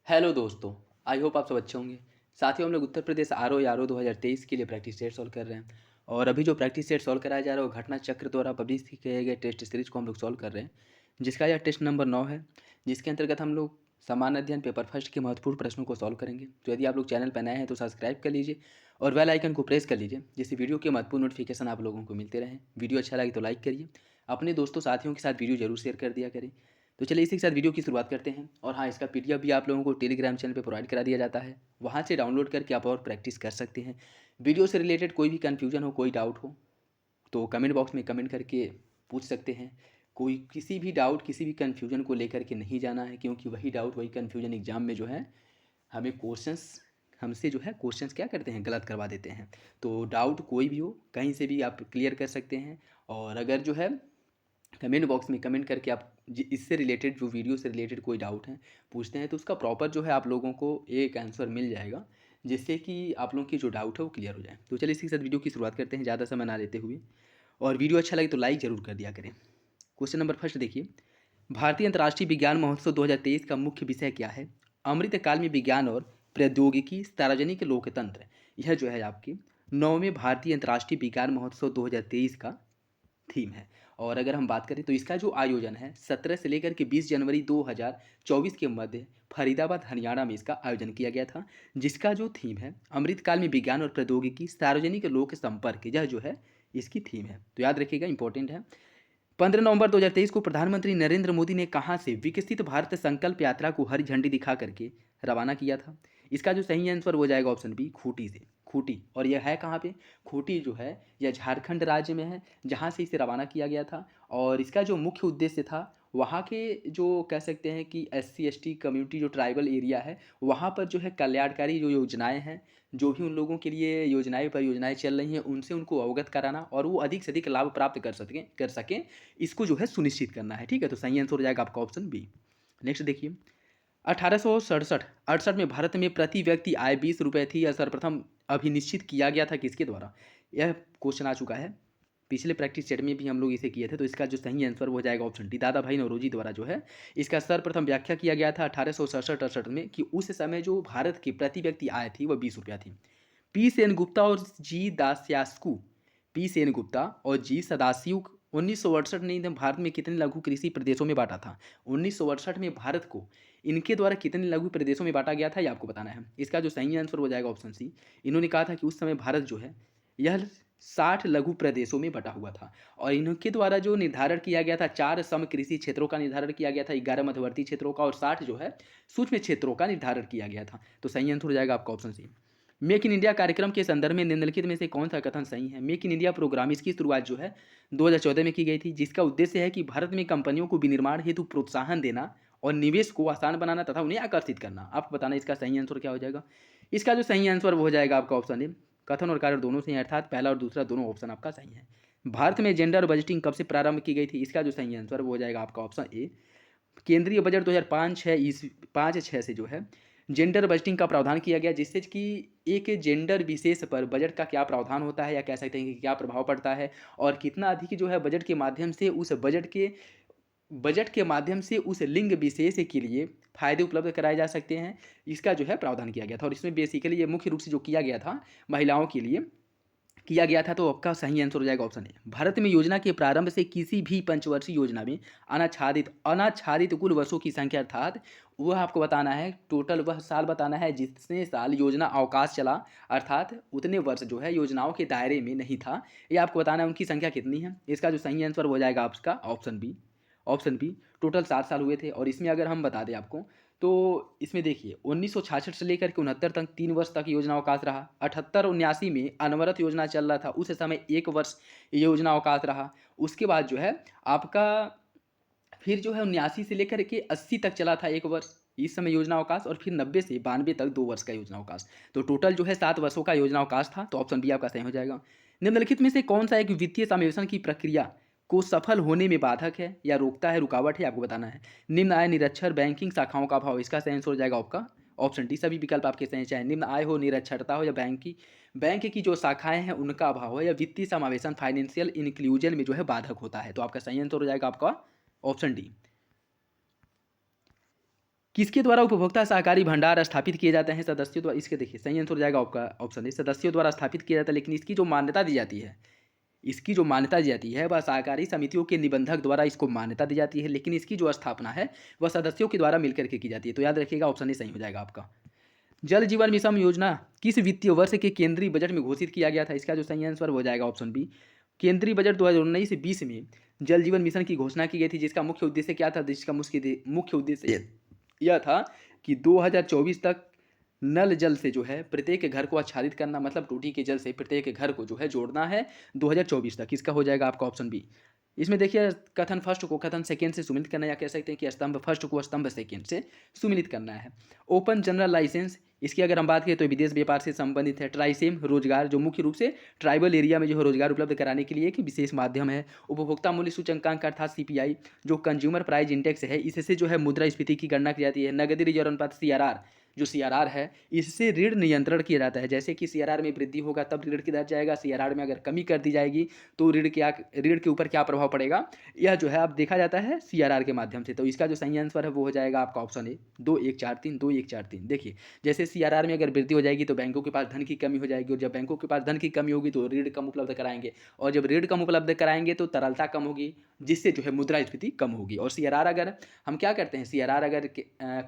Hello दोस्तों। I hope आप सब अच्छे होंगे। साथियों, हम लोग उत्तर प्रदेश आर ओ 2023 के लिए प्रैक्टिस सेट सॉल्व कर रहे हैं। और अभी जो प्रैक्टिस सेट सॉल्व कराया जा रहा है वो घटना चक्र द्वारा पब्लिश किए गए टेस्ट सीरीज को हम लोग सॉल्व कर रहे हैं, जिसका यह टेस्ट नंबर 9 है। जिसके अंतर्गत हम लोग सामान्य अध्ययन पेपर फर्स्ट के महत्वपूर्ण प्रश्नों को सॉल्व करेंगे। तो यदि आप लोग चैनल पर नए हैं तो सब्सक्राइब कर लीजिए और बेल आइकन को प्रेस कर लीजिए, जिससे वीडियो के महत्वपूर्ण नोटिफिकेशन आप लोगों को मिलते रहें। वीडियो अच्छा लगे तो लाइक करिए, अपने दोस्तों साथियों के साथ वीडियो जरूर शेयर कर दिया करें। तो चलिए इसी के साथ वीडियो की शुरुआत करते हैं। और हाँ, इसका पीडीएफ भी आप लोगों को टेलीग्राम चैनल पे प्रोवाइड करा दिया जाता है, वहाँ से डाउनलोड करके आप और प्रैक्टिस कर सकते हैं। वीडियो से रिलेटेड कोई भी कन्फ्यूजन हो, कोई डाउट हो तो कमेंट बॉक्स में कमेंट करके पूछ सकते हैं। कोई किसी भी डाउट, किसी भी कन्फ्यूजन को लेकर के नहीं जाना है, क्योंकि वही डाउट, वही कन्फ्यूजन एग्जाम में जो है हमें क्वेश्चंस हमसे जो है क्वेश्चंस क्या करते हैं, गलत करवा देते हैं। तो डाउट कोई भी हो, कहीं से भी आप क्लियर कर सकते हैं। और अगर जो है कमेंट बॉक्स में कमेंट करके आप इससे रिलेटेड, जो वीडियो से रिलेटेड कोई डाउट है पूछते हैं, तो उसका प्रॉपर जो है आप लोगों को एक आंसर मिल जाएगा, जिससे कि आप लोगों की जो डाउट है वो क्लियर हो जाए। तो चलिए इसी के साथ वीडियो की शुरुआत करते हैं, ज़्यादा समय ना लेते हुए। और वीडियो अच्छा लगे तो लाइक ज़रूर कर दिया करें। क्वेश्चन नंबर फर्स्ट देखिए, भारतीय अंतर्राष्ट्रीय विज्ञान महोत्सव 2023 का मुख्य विषय क्या है? अमृतकाल में विज्ञान और प्रौद्योगिकी, सार्वजनिक लोकतंत्र। यह जो है आपकी 9वें भारतीय अंतर्राष्ट्रीय विज्ञान महोत्सव 2023 का थीम है। और अगर हम बात करें तो इसका जो आयोजन है 17 से लेकर के 20 जनवरी 2024 के मध्य फरीदाबाद हरियाणा में इसका आयोजन किया गया था, जिसका जो थीम है अमृतकाल में विज्ञान और प्रौद्योगिकी, सार्वजनिक लोक संपर्क, यह जो है इसकी थीम है। तो याद रखिएगा, इंपॉर्टेंट है। 15 नवंबर 2023 को प्रधानमंत्री नरेंद्र मोदी ने कहाँ से विकसित भारत संकल्प यात्रा को हरी झंडी दिखा करके रवाना किया था? इसका जो सही आंसर हो जाएगा ऑप्शन बी, खूंटी से। खूंटी, और यह है कहाँ पे? खूंटी जो है यह झारखंड राज्य में है, जहाँ से इसे रवाना किया गया था। और इसका जो मुख्य उद्देश्य था, वहाँ के जो कह सकते हैं कि SC ST कम्युनिटी, जो ट्राइबल एरिया है, वहाँ पर जो है कल्याणकारी जो योजनाएं हैं, जो भी उन लोगों के लिए योजनाएं परियोजनाएं चल रही हैं, उनसे उनको अवगत कराना और वो अधिक से अधिक लाभ प्राप्त कर सकें, इसको जो है सुनिश्चित करना है। ठीक है, तो सही आंसर हो जाएगा आपका ऑप्शन बी। नेक्स्ट देखिए, 1867-68 में भारत में प्रति व्यक्ति आय 20 रुपये थी, यह सर्वप्रथम अभिनिश्चित किया गया था किसके द्वारा? यह क्वेश्चन आ चुका है, पिछले प्रैक्टिस सेट में भी हम लोग इसे किए थे। तो इसका जो सही आंसर हो जाएगा ऑप्शन डी, दादा भाई नौरोजी द्वारा जो है इसका सर्वप्रथम व्याख्या किया गया था 1867-68 में, कि उस समय जो भारत की प्रति व्यक्ति आय थी वह 20 रुपया थी। पी सेन गुप्ता और जी दास्यास्कू पी सेन गुप्ता और जी सदाशिव 1968 ने इन्हें भारत में कितने लघु कृषि प्रदेशों में बांटा था? 1968 में भारत को इनके द्वारा कितने लघु प्रदेशों में बांटा गया था, ये आपको बताना है। इसका जो सही आंसर हो जाएगा ऑप्शन सी। इन्होंने कहा था कि उस समय भारत जो है यह 60 लघु प्रदेशों में बटा हुआ था। और इनके द्वारा जो निर्धारण किया गया था, 4 सम कृषि क्षेत्रों का निर्धारण किया गया था, 11 मध्यवर्ती क्षेत्रों का और 60 जो है सूक्ष्म क्षेत्रों का निर्धारण किया गया था। तो सही आंसर हो जाएगा आपका option C. Make in India कार्यक्रम के संदर्भ में निम्नलिखित में से कौन सा कथन सही है? मेक इन इंडिया प्रोग्राम, इसकी शुरुआत जो है 2014 में की गई थी, जिसका उद्देश्य है कि भारत में कंपनियों को विनिर्माण हेतु प्रोत्साहन देना और निवेश को आसान बनाना तथा उन्हें आकर्षित करना। आपको बताना इसका सही आंसर क्या हो जाएगा। इसका जो सही आंसर वो हो जाएगा आपका ऑप्शन ए। कथन और कार्य दोनों सही, अर्थात पहला और दूसरा दोनों ऑप्शन आपका सही है। भारत में जेंडर बजटिंग कब से प्रारंभ की गई थी? इसका जो सही आंसर वो हो जाएगा आपका ऑप्शन ए। केंद्रीय बजट 2005-6 से जो है जेंडर बजटिंग का प्रावधान किया गया, जिससे कि एक जेंडर विशेष पर बजट का क्या प्रावधान होता है, या कह सकते हैं कि क्या प्रभाव पड़ता है, और कितना अधिक जो है बजट के माध्यम से उस उस लिंग विशेष के लिए फायदे उपलब्ध कराए जा सकते हैं, इसका जो है प्रावधान किया गया था। और इसमें बेसिकली ये मुख्य रूप से जो किया गया था महिलाओं के लिए किया गया था। तो आपका सही आंसर हो जाएगा ऑप्शन ए। भारत में योजना के प्रारंभ से किसी भी पंचवर्षीय योजना में अनाच्छादित कुल वर्षों की संख्या, अर्थात वह आपको बताना है, टोटल वह साल बताना है जितने साल योजना अवकाश चला, अर्थात उतने वर्ष जो है योजनाओं के दायरे में नहीं था, ये आपको बताना है उनकी संख्या कितनी है। इसका जो सही आंसर हो जाएगा आपका option B. Option B, total 7 साल हुए थे। और इसमें अगर हम बता दें आपको, तो इसमें देखिए 1966 से लेकर के 69 तक 3 वर्ष तक योजना अवकाश रहा। 78-79 में अनवरत योजना चल रहा था, उस समय 1 वर्ष योजना अवकाश रहा। उसके बाद जो है आपका फिर जो है 79 से लेकर के 80 तक चला था 1 वर्ष, इस समय योजना अवकाश। और फिर 90 से 92 तक 2 वर्ष का योजना अवकाश। तो टोटल जो है 7 वर्षों का योजना अवकाश था। तो ऑप्शन बी आपका सही हो जाएगा। निम्नलिखित में से कौन सा एक वित्तीय समावेशन की प्रक्रिया को सफल होने में बाधक है या रोकता है, रुकावट है, आपको बताना है। निम्न आय, निरक्षर, बैंकिंग शाखाओं का अभाव, इसका सही आंसर हो जाएगा आपका ऑप्शन डी। सभी विकल्प आपके सही, चाहे निम्न आय हो, निरक्षरता हो, या बैंक की जो शाखाएं हैं उनका अभाव हो, या वित्तीय समावेशन फाइनेंशियल इंक्लूजन में जो है बाधक होता है। तो आपका सही आंसर हो जाएगा आपका ऑप्शन डी। किसके द्वारा उपभोक्ता सहकारी भंडार स्थापित किए जाते हैं? सदस्यों द्वारा। इसके देखिए सही आंसर हो जाएगा आपका ऑप्शन ए, सदस्यों द्वारा स्थापित किया जाता है, लेकिन इसकी जो मान्यता दी जाती है, इसकी जो मान्यता दी जाती है वह सहकारी समितियों के निबंधक द्वारा इसको मान्यता दी जाती है, लेकिन इसकी जो स्थापना है वह सदस्यों के द्वारा मिलकर के की जाती है। तो याद रखिएगा ऑप्शन ए सही हो जाएगा आपका। जल जीवन मिशन योजना किस वित्तीय वर्ष के केंद्रीय बजट में घोषित किया गया था? इसका जो सही आंसर हो जाएगा ऑप्शन बी। केंद्रीय बजट 2019 से 20 में जल जीवन मिशन की घोषणा की गई थी, जिसका मुख्य उद्देश्य क्या था? जिसका मुख्य उद्देश्य यह था कि 2024 तक नल जल से जो है प्रत्येक घर को आच्छादित करना, मतलब टूटी के जल से प्रत्येक घर को जो है जोड़ना है 2024 तक। इसका हो जाएगा आपका ऑप्शन बी। इसमें देखिए कथन फर्स्ट को कथन सेकेंड से सुमिलित करना, या कह सकते हैं कि स्तंभ फर्स्ट को स्तंभ सेकेंड से सुमिलित करना है। ओपन जनरल लाइसेंस, इसकी अगर हम बात करें तो विदेश व्यापार से संबंधित है। ट्राइसेम, रोजगार, जो मुख्य रूप से ट्राइबल एरिया में जो है रोजगार उपलब्ध कराने के लिए एक विशेष माध्यम है। उपभोक्ता मूल्य सूचकांक अर्थात सीपीआई, जो कंज्यूमर प्राइस इंडेक्स है, इससे जो है मुद्रास्फीति की गणना की जाती है। नगदी रिजर्व अनुपात सीआरआर, जो सीआरआर है, इससे ऋण नियंत्रण किया जाता है। जैसे कि सीआरआर में वृद्धि होगा तब ऋण की दर जाएगा, सीआरआर में अगर कमी कर दी जाएगी तो ऋण के ऊपर क्या प्रभाव पड़ेगा, यह जो है अब देखा जाता है सीआरआर के माध्यम से। तो इसका जो सही आंसर है वो हो जाएगा आपका ऑप्शन ए, 2143 देखिए जैसे सीआरआर में अगर वृद्धि हो जाएगी तो बैंकों के पास धन की कमी हो जाएगी, और जब बैंकों के पास धन की कमी होगी तो ऋण कम उपलब्ध कराएंगे, और जब ऋण कम उपलब्ध कराएंगे तो तरलता कम होगी, जिससे जो है मुद्रास्फीति कम होगी। और सीआरआर अगर हम क्या करते हैं, सीआरआर अगर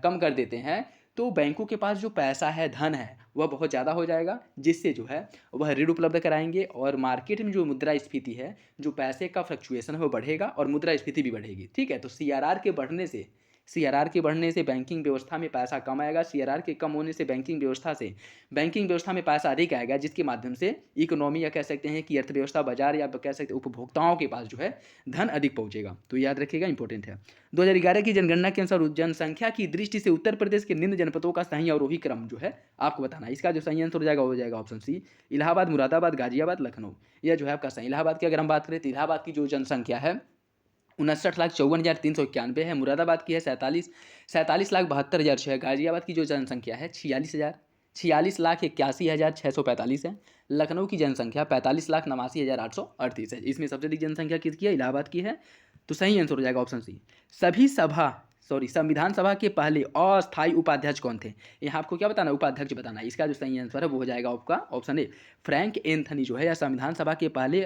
कम कर देते हैं तो बैंकों के पास जो पैसा है, धन है, वह बहुत ज़्यादा हो जाएगा, जिससे जो है वह ऋण उपलब्ध कराएंगे, और मार्केट में जो मुद्रास्फीति है, जो पैसे का फ्लक्चुएशन है वो बढ़ेगा और मुद्रास्फीति भी बढ़ेगी। ठीक है, तो सीआरआर के बढ़ने से बैंकिंग व्यवस्था में पैसा कम आएगा, सीआरआर के कम होने से बैंकिंग व्यवस्था में पैसा अधिक आएगा, जिसके माध्यम से इकोनॉमी, या कह सकते हैं कि अर्थव्यवस्था, बाजार, या कह सकते हैं उपभोक्ताओं के पास जो है धन अधिक पहुंचेगा। तो याद रखिएगा, इंपॉर्टेंट है। 2011 की जनगणना के अनुसार जनसंख्या की दृष्टि से उत्तर प्रदेश के निम्न जनपदों का सही अवरोही क्रम जो है आपको बताना है। इसका जो सही आंसर हो जाएगा ऑप्शन सी, इलाहाबाद, मुरादाबाद, गाजियाबाद, लखनऊ। यह जो है आपका सही। इलाहाबाद की अगर हम बात करें तो इलाहाबाद की जो जनसंख्या है 59,54,391 है। मुरादाबाद की है 47,72,706 है। गाजियाबाद की जो जनसंख्या है 46,81,645 है। लखनऊ की जनसंख्या 45,89,838 है। इसमें सबसे अधिक जनसंख्या किसकी है? इलाहाबाद की है। तो सही आंसर हो जाएगा ऑप्शन सी। संविधान सभा के पहले अस्थायी उपाध्यक्ष कौन थे? यहाँ आपको क्या बताना है? उपाध्यक्ष बताना है। इसका जो सही आंसर है वो हो जाएगा आपका ऑप्शन ए, फ्रैंक एंथनी जो है या संविधान सभा के पहले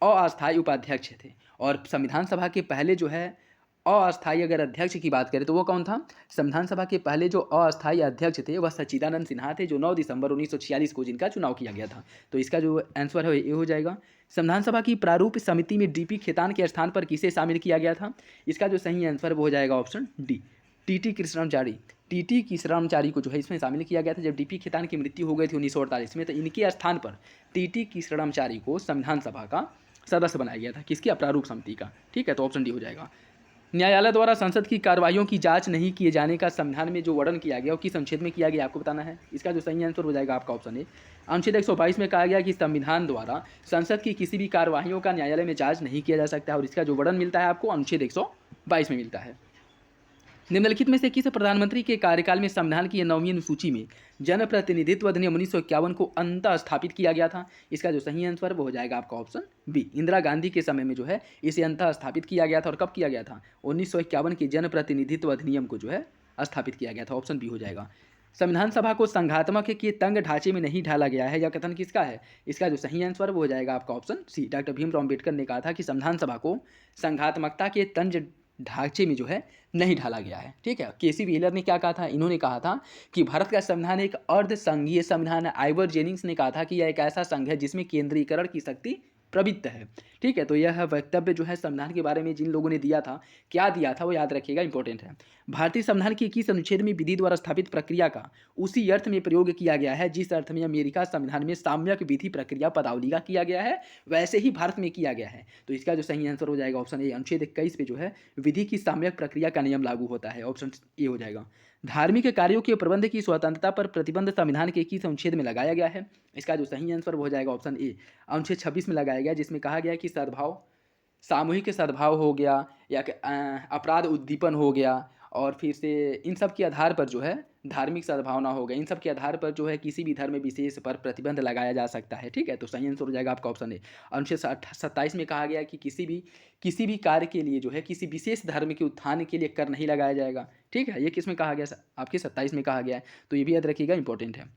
अस्थायी उपाध्यक्ष थे। और संविधान सभा के पहले जो है अस्थायी अगर अध्यक्ष की बात करें तो वो कौन था? संविधान सभा के पहले जो अस्थायी अध्यक्ष थे वह सच्चिदानंद सिन्हा थे, जो 9 दिसंबर 1946 को जिनका चुनाव किया गया था। तो इसका जो आंसर है ये हो जाएगा। संविधान सभा की प्रारूप समिति में डीपी खेतान के स्थान पर किसे शामिल किया गया था? इसका जो सही आंसर वो हो जाएगा ऑप्शन डी, टीटी कृष्णमाचारी को जो है इसमें शामिल किया गया था। जब डीपी खेतान की मृत्यु हो गई थी 1948 में, तो इनके स्थान पर टीटी कृष्णमाचारी को संविधान सभा का सदस्य बनाया गया था। किसकी? प्रारूप समिति का। ठीक है, तो ऑप्शन डी हो जाएगा। न्यायालय द्वारा संसद की कार्रवाइयों की जांच नहीं किए जाने का संविधान में जो वर्णन किया गया वो किस अनुच्छेद में किया गया आपको बताना है। इसका जो सही आंसर हो जाएगा आपका ऑप्शन ए, अनुच्छेद 122 में कहा गया कि संविधान द्वारा संसद की किसी भी कार्रवाइयों का न्यायालय में जांच नहीं किया जा सकता है, और इसका जो वर्णन मिलता है आपको अनुच्छेद 122 में मिलता है। निम्नलिखित में से किस प्रधानमंत्री के कार्यकाल में संविधान की 9वीं अनुसूची में जनप्रतिनिधित्व अधिनियम 1951 को अंतः स्थापित किया गया था? इसका जो सही आंसर वो हो जाएगा आपका ऑप्शन बी, इंदिरा गांधी के समय में जो है इसे अंतः स्थापित किया गया था। और कब किया गया था? 1951 के जनप्रतिनिधित्व अधिनियम को जो है स्थापित किया गया था। ऑप्शन बी हो जाएगा। संविधान सभा को संघात्मक के तंग ढांचे में नहीं ढाला गया है, यह कथन किसका है? इसका जो सही आंसर वो हो जाएगा आपका option C, doctor Bhimrao Ambedkar ने कहा था कि संविधान सभा को संघात्मकता के तंज ढांचे में जो है नहीं ढाला गया है। ठीक है, केसी व्हीलर ने क्या कहा था? इन्होंने कहा था कि भारत का संविधान एक अर्ध संघीय संविधान है। आइवर जेनिंग्स ने कहा था कि यह एक ऐसा संघ है जिसमें केंद्रीकरण की शक्ति प्रवृत्त है। ठीक है, तो यह वक्तव्य जो है संविधान के बारे में जिन लोगों ने दिया था, क्या दिया था वो याद रखिएगा, इंपॉर्टेंट है। भारतीय संविधान के किस अनुच्छेद में विधि द्वारा स्थापित प्रक्रिया का उसी अर्थ में प्रयोग किया गया है जिस अर्थ में अमेरिका संविधान में साम्यक विधि प्रक्रिया पदावली का किया गया है, वैसे ही भारत में किया गया है। तो इसका जो सही आंसर हो जाएगा ऑप्शन ए, अनुच्छेद 21 पे जो है विधि की साम्यक प्रक्रिया का नियम लागू होता है। ऑप्शन ए हो जाएगा। धार्मिक कार्यों के प्रबंध की स्वतंत्रता पर प्रतिबंध संविधान के किस अनुच्छेद में लगाया गया है? इसका जो सही आंसर वो हो जाएगा ऑप्शन ए, अनुच्छेद 26 में लगाया गया, जिसमें कहा गया कि सद्भाव, सामूहिक सद्भाव हो गया, या अपराध उद्दीपन हो गया, और फिर से इन सब के आधार पर जो है धार्मिक सद्भावना हो गई, इन सब के आधार पर जो है किसी भी धर्म विशेष पर प्रतिबंध लगाया जा सकता है। ठीक है, तो सही आंसर हो जाएगा आपका ऑप्शन ए। अनुच्छेद 27 में कहा गया कि किसी भी कार्य के लिए जो है किसी विशेष धर्म के उत्थान के लिए कर नहीं लगाया जाएगा। ठीक है, ये किस में कहा गया, आपके 27 में कहा गया है, तो ये भी याद रखिएगा, इंपॉर्टेंट है।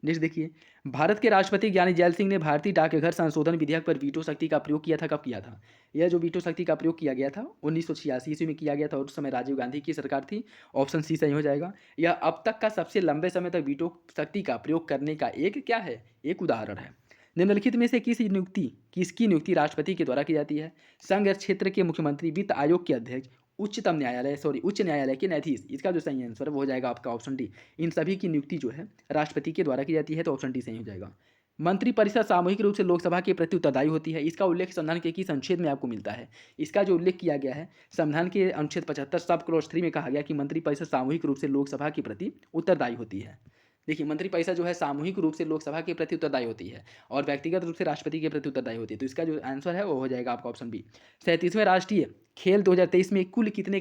नेक्स्ट देखिए, भारत के राष्ट्रपति ज्ञानी जैल सिंह ने भारतीय डाकघर संशोधन विधेयक पर वीटो शक्ति का प्रयोग किया था, कब किया था? यह जो वीटो शक्ति का प्रयोग किया गया था 1986 ईस्वी में किया गया था, और उस समय राजीव गांधी की सरकार थी। ऑप्शन सी सही हो जाएगा। यह अब तक का सबसे लंबे समय तक वीटो शक्ति का प्रयोग करने का एक क्या है, एक उदाहरण है। निम्नलिखित में से किसकी नियुक्ति राष्ट्रपति के द्वारा की जाती है? संघ क्षेत्र के मुख्यमंत्री, वित्त आयोग के अध्यक्ष, उच्च न्यायालय के न्यायाधीश। इसका जो सही आंसर वो हो जाएगा आपका ऑप्शन डी। इन सभी की नियुक्ति जो है राष्ट्रपति के द्वारा की जाती है, तो ऑप्शन डी सही हो जाएगा। मंत्रिपरिषद सामूहिक रूप से लोकसभा के प्रति उत्तरदायी होती है। इसका उल्लेख संविधान के किस अनुच्छेद में आपको मिलता है? इसका जो उल्लेख किया गया है संविधान के अनुच्छेद 75 सब क्लॉज 3 में कहा गया कि मंत्रिपरिषद सामूहिक रूप से लोकसभा के प्रति उत्तरदायी होती है। देखिए, मंत्रिपरिषद जो है सामूहिक रूप से लोकसभा के प्रति उत्तरदायी होती है और व्यक्तिगत रूप से राष्ट्रपति के प्रति उत्तरदायी होती है, तो इसका जो आंसर है वो हो जाएगा आपका ऑप्शन बी। 37वें राष्ट्रीय खेल 2023 में कुल कितने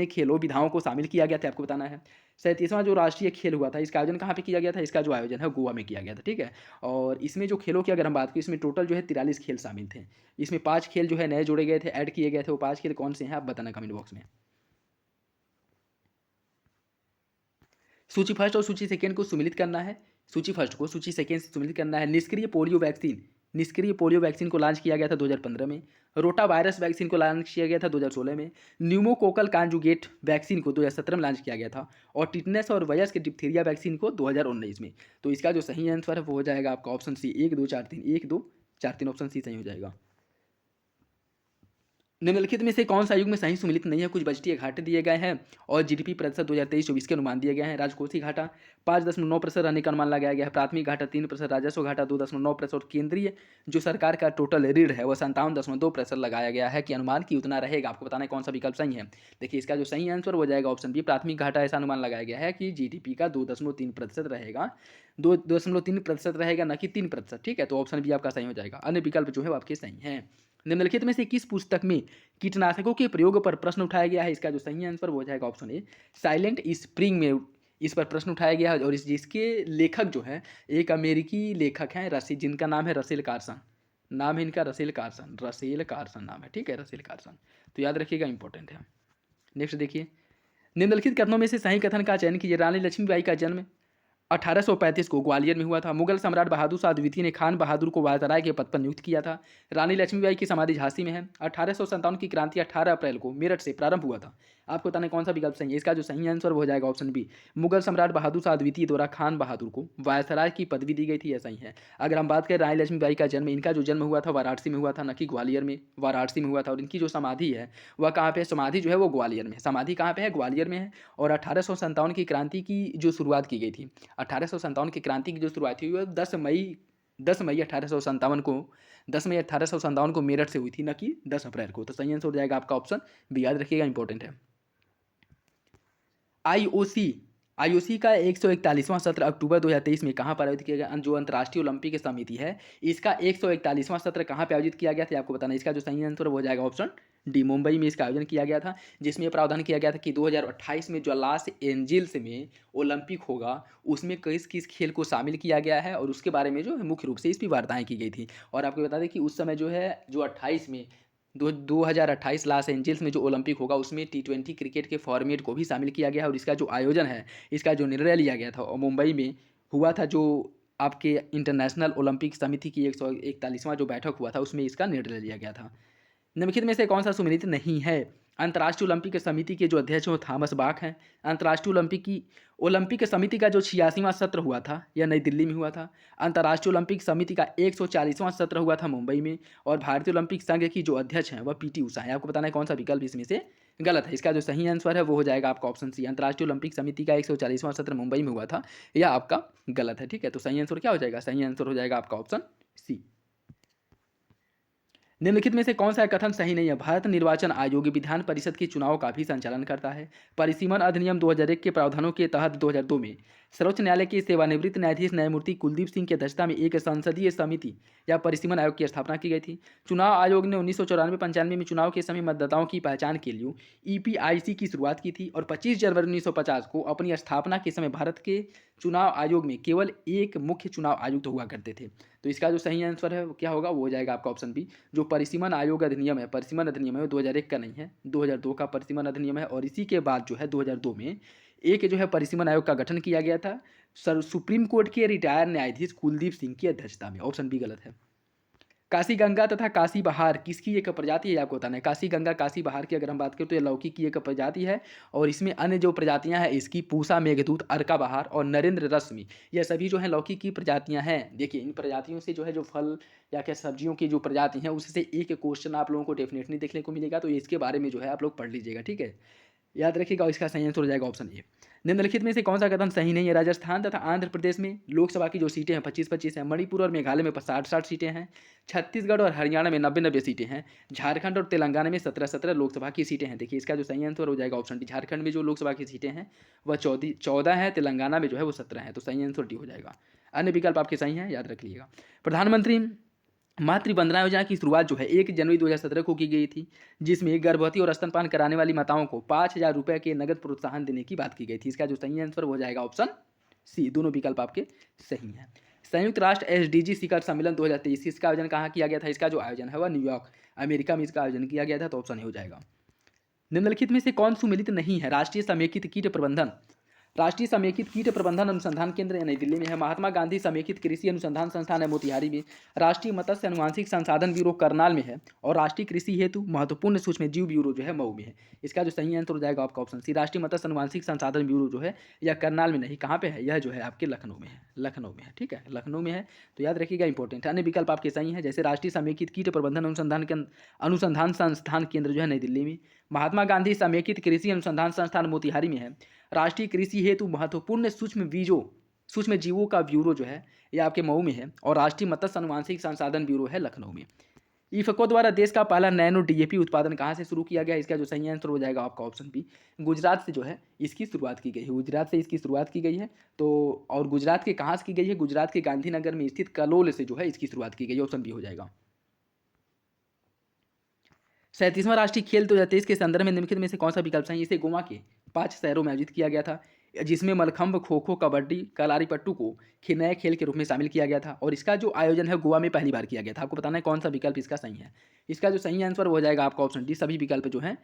खेलों विधाओं को शामिल किया गया था, आपको बताना है। 37वां जो राष्ट्रीय खेल हुआ था, इसका आयोजन कहाँ पे किया गया था? इसका जो आयोजन है गोवा में किया गया था, ठीक है। और इसमें जो खेलों की अगर हम बात करें, इसमें टोटल जो है 43 खेल शामिल थे। इसमें 5 खेल जो है नए जोड़े गए थे, ऐड किए गए थे। वो 5 खेल कौन से हैं आप बताना कमेंट बॉक्स में। सूची फर्स्ट और सूची सेकेंड को सम्मिलित करना है। सूची फर्स्ट को सूची सेकेंड से सम्मिलित करना है। निष्क्रिय पोलियो वैक्सीन को लॉन्च किया गया था 2015 में। रोटा वायरस वैक्सीन को लॉन्च किया गया था 2016 में। न्यूमोकोकल कॉन्जुगेट वैक्सीन को 2017 में लॉन्च किया गया था। और टिटनेस और वयस्क डिप्थीरिया वैक्सीन को 2019 में। तो इसका जो सही आंसर है वो हो जाएगा आपका ऑप्शन सी, 1 2 4 3, 1 2 4 3, ऑप्शन सी सही हो जाएगा। निम्नलिखित में से कौन सा युग में सही सम्मिलित नहीं है? कुछ बजटीय घाटे दिए गए हैं और जीडीपी प्रतिशत 2023-24 के अनुमान दिए गए हैं। राजकोषीय घाटा 5.9% रहने का अनुमान लगाया गया है। प्राथमिक घाटा 3%, राजस्व घाटा 2.9% और केंद्रीय जो सरकार का टोटल ऋण है वह 57.2% लगाया गया है कि अनुमान की उतना रहेगा। आपको बताना है कौन सा विकल्प सही है। देखिए, इसका जो सही आंसर हो जाएगा ऑप्शन बी। प्राथमिक घाटा ऐसा अनुमान लगाया गया है कि जीडीपी का 2.3% रहेगा, 2.3% रहेगा, न कि 3%, ठीक है। तो ऑप्शन बी आपका सही हो जाएगा। अन्य विकल्प जो है वो आपके सही हैं। निम्नलिखित में से किस पुस्तक में कीटनाशकों के प्रयोग पर प्रश्न उठाया गया है? इसका जो सही आंसर वो हो जाएगा ऑप्शन ए, साइलेंट स्प्रिंग में इस पर प्रश्न उठाया गया है। और जिसके लेखक जो है एक अमेरिकी लेखक हैं, जिनका नाम है रसेल कार्सन। नाम है इनका रसेल कार्सन नाम है, ठीक है, रसेल कार्सन। तो याद रखिएगा, इंपॉर्टेंट है। नेक्स्ट देखिए, निम्नलिखित कथनों में से सही कथन का चयन कीजिए। रानी लक्ष्मीबाई का जन्म 1835 को ग्वालियर में हुआ था। मुगल सम्राट बहादुर शाह द्वितीय ने खान बहादुर को वायसराय के पद पर नियुक्त किया था। रानी लक्ष्मीबाई की समाधि झांसी में है। 1857 की क्रांति 18 अप्रैल को मेरठ से प्रारंभ हुआ था। आपको बताना कौन सा विकल्प सही है। इसका जो सही आंसर हो जाएगा ऑप्शन बी। मुगल सम्राट बहादुर शाह द्वितीय द्वारा खान बहादुर को वायसराय की पदवी दी गई थी, यह सही है। अगर हम बात करें रानी लक्ष्मीबाई का जन्म, इनका जो जन्म हुआ था वाराणसी में हुआ था, न कि ग्वालियर में, वाराणसी में हुआ था। और इनकी जो समाधि है वह कहाँ पे है? समाधि जो है वो ग्वालियर में, समाधि कहाँ पे है? ग्वालियर में है। और 1857 की क्रांति की जो शुरुआत की गई थी, 1857 की क्रांति की जो शुरुआत हुई वह 10 मई 1857 को मेरठ से हुई थी, न कि 10 अप्रैल को। तो सही आंसर हो जाएगा आपका ऑप्शन बी। याद रखिएगा, इंपॉर्टेंट है। आईओसी का 141वां सत्र अक्टूबर 2023 में कहाँ पर आयोजित किया गया? जो अंतर्राष्ट्रीय ओलंपिक समिति है, इसका 141वां सत्र कहाँ पे आयोजित किया गया था, आपको बताना है। इसका जो सही आंसर हो जाएगा ऑप्शन डी, मुंबई में इसका आयोजन किया गया था। जिसमें प्रावधान किया गया था कि 2028 में जो लॉस एंजिल्स में ओलंपिक होगा उसमें किस किस खेल को शामिल किया गया है, और उसके बारे में जो है मुख्य रूप से इस पर वार्ताएँ की गई थी। और आपको बता दें कि उस समय जो है जो 28 में 2028 लॉस एंजिल्स में जो ओलंपिक होगा उसमें T20 क्रिकेट के फॉर्मेट को भी शामिल किया गया है। और इसका जो आयोजन है, इसका जो निर्णय लिया गया था और मुंबई में हुआ था, जो आपके इंटरनेशनल ओलंपिक समिति की 141वां जो बैठक हुआ था उसमें इसका निर्णय लिया गया था। निम्नलिखित में से कौन सा सम्मिलित नहीं है? अंतर्राष्ट्रीय ओलंपिक समिति के जो अध्यक्ष हैं थॉमस बाक हैं। अंतर्राष्ट्रीय ओलंपिक समिति का जो 86वां सत्र हुआ था यह नई दिल्ली में हुआ था। अंतर्राष्ट्रीय ओलंपिक समिति का 140वां सत्र हुआ था मुंबई में। और भारतीय ओलंपिक संघ की जो अध्यक्ष हैं वह पीटी उषा है। आपको बताना है कौन सा विकल्प इसमें से गलत है। इसका जो सही आंसर है वो हो जाएगा आपका ऑप्शन सी। अंतर्राष्ट्रीय ओलंपिक समिति का 140वां सत्र मुंबई में हुआ था, यह आपका गलत है, ठीक है। तो सही आंसर क्या हो जाएगा? सही आंसर हो जाएगा आपका ऑप्शन सी। निम्नलिखित में से कौन सा कथन सही नहीं है? भारत निर्वाचन आयोग विधान परिषद के चुनाव का भी संचालन करता है। परिसीमन अधिनियम 2001 के प्रावधानों के तहत 2002 में सर्वोच्च न्यायालय के सेवानिवृत्त न्यायाधीश न्यायमूर्ति कुलदीप सिंह की अध्यक्षता में एक संसदीय समिति या परिसीमन आयोग की स्थापना की गई थी। चुनाव आयोग ने 1994-95 में चुनाव के समय मतदाताओं की पहचान के लिए ईपीआईसी की शुरुआत की थी। और 25 जनवरी 1950 को अपनी स्थापना के समय भारत के चुनाव आयोग में केवल एक मुख्य चुनाव आयुक्त हुआ करते थे। तो इसका जो सही आंसर है वो क्या होगा, वो हो जाएगा आपका ऑप्शन बी। जो परिसीमन आयोग अधिनियम है, परिसीमन अधिनियम है, वो 2001 का नहीं है, 2002 का परिसीमन अधिनियम है। और इसी के बाद जो है 2002 में एक जो है परिसीमन आयोग का गठन किया गया था सर सुप्रीम कोर्ट के रिटायर्ड न्यायाधीश कुलदीप सिंह की अध्यक्षता में। ऑप्शन बी गलत है। काशी गंगा तथा काशी बहार किसकी एक प्रजाति है, आपको बताना है। काशी गंगा काशी बहार की अगर हम बात करें तो ये लौकी की एक प्रजाति है। और इसमें अन्य जो प्रजातियां हैं इसकी पूसा, मेघदूत, अर्का बहार और नरेंद्र रश्मि, ये सभी जो है लौकी की प्रजातियां हैं। देखिए इन प्रजातियों से जो है जो फल या क्या सब्जियों की जो प्रजाति हैं उससे एक क्वेश्चन आप लोगों को डेफिनेटली देखने को मिलेगा। तो इसके बारे में जो है आप लोग पढ़ लीजिएगा, ठीक है। याद रखिएगा। और इसका सही आंसर हो जाएगा ऑप्शन ए। निम्नलिखित में से कौन सा कथन सही नहीं है। राजस्थान तथा आंध्र प्रदेश में लोकसभा की जो सीटें हैं 25-25 हैं। मणिपुर और मेघालय में 60-60 सीटें हैं। छत्तीसगढ़ और हरियाणा में 90-90 सीटें हैं। झारखंड और तेलंगाना में 17-17 लोकसभा की सीटें हैं। देखिए इसका जो सही आंसर हो जाएगा ऑप्शन डी। झारखंड में जो लोकसभा की सीटें हैं वह 14 हैं, तेलंगाना में जो है वो 17 हैं। तो सही आंसर डी हो जाएगा। अन्य विकल्प आपके सही हैं, याद रख लीजिएगा। प्रधानमंत्री मातृ वंदना योजना की शुरुआत जो है 1 जनवरी 2017 को की गई थी, जिसमें गर्भवती और स्तनपान कराने वाली माताओं को 5,000 रुपये के नगद प्रोत्साहन देने की बात की गई थी। इसका जो सही आंसर हो जाएगा ऑप्शन सी। दोनों विकल्प आपके सही हैं। संयुक्त राष्ट्र एसडीजी शिखर सम्मेलन 2023 इसका आयोजन कहाँ किया गया था। इसका जो आयोजन है वह न्यूयॉर्क अमेरिका में इसका आयोजन किया गया था। तो ऑप्शन ए हो जाएगा। निम्नलिखित में से कौन सुमेलित नहीं है। राष्ट्रीय समेकित कीट प्रबंधन, राष्ट्रीय समेकित कीट प्रबंधन अनुसंधान केंद्र नई दिल्ली में है। महात्मा गांधी समेकित कृषि अनुसंधान संस्थान है मोतिहारी में। राष्ट्रीय मत्स्य अनुवांशिक संसाधन ब्यूरो करनाल में है। और राष्ट्रीय कृषि हेतु महत्वपूर्ण सूक्ष्म जीव ब्यूरो जो है मऊ में है। इसका जो सही आंसर हो जाएगा आपका ऑप्शन सी। राष्ट्रीय मत्स्य अनुवांशिक संसाधन ब्यूरो जो है यह करनाल में नहीं, कहाँ पे है, यह जो है आपके लखनऊ में है। लखनऊ में है, ठीक है, लखनऊ में है। तो याद रखिएगा, इंपॉर्टेंट। अन्य विकल्प आपके सही हैं, जैसे राष्ट्रीय समेकित कीट प्रबंधन अनुसंधान संस्थान केंद्र जो है नई दिल्ली में। महात्मा गांधी समेकित कृषि अनुसंधान संस्थान मोतिहारी में है। राष्ट्रीय कृषि हेतु महत्वपूर्ण सूक्ष्म जीवों का ब्यूरो जो है ये आपके मऊ में है। और राष्ट्रीय मत्स्य अनुवांशिक संसाधन ब्यूरो है लखनऊ में। इफको द्वारा देश का पहला नैनो डीएपी उत्पादन कहाँ से शुरू किया गया। इसका जो सही आंसर हो जाएगा आपका ऑप्शन बी। गुजरात से जो है इसकी शुरुआत की गई है। गुजरात से इसकी शुरुआत की गई है। तो और गुजरात के कहाँ से की गई है, गुजरात के गांधीनगर में स्थित कलोल से जो है इसकी शुरुआत की गई है। ऑप्शन बी हो जाएगा। 37वां राष्ट्रीय खेल 2023 के संदर्भ में निम्नलिखित में से कौन सा विकल्प सही है। इसे गोवा के 5 शहरों में आयोजित किया गया था, जिसमें मलखंभ, खो खो, कबड्डी, कलारीपट्टू को नए खेल के रूप में शामिल किया गया था। और इसका जो आयोजन है गोवा में पहली बार किया गया था। आपको बताना है कौन सा विकल्प इसका सही है। इसका जो सही आंसर हो जाएगा आपका ऑप्शन डी। सभी विकल्प जो हैं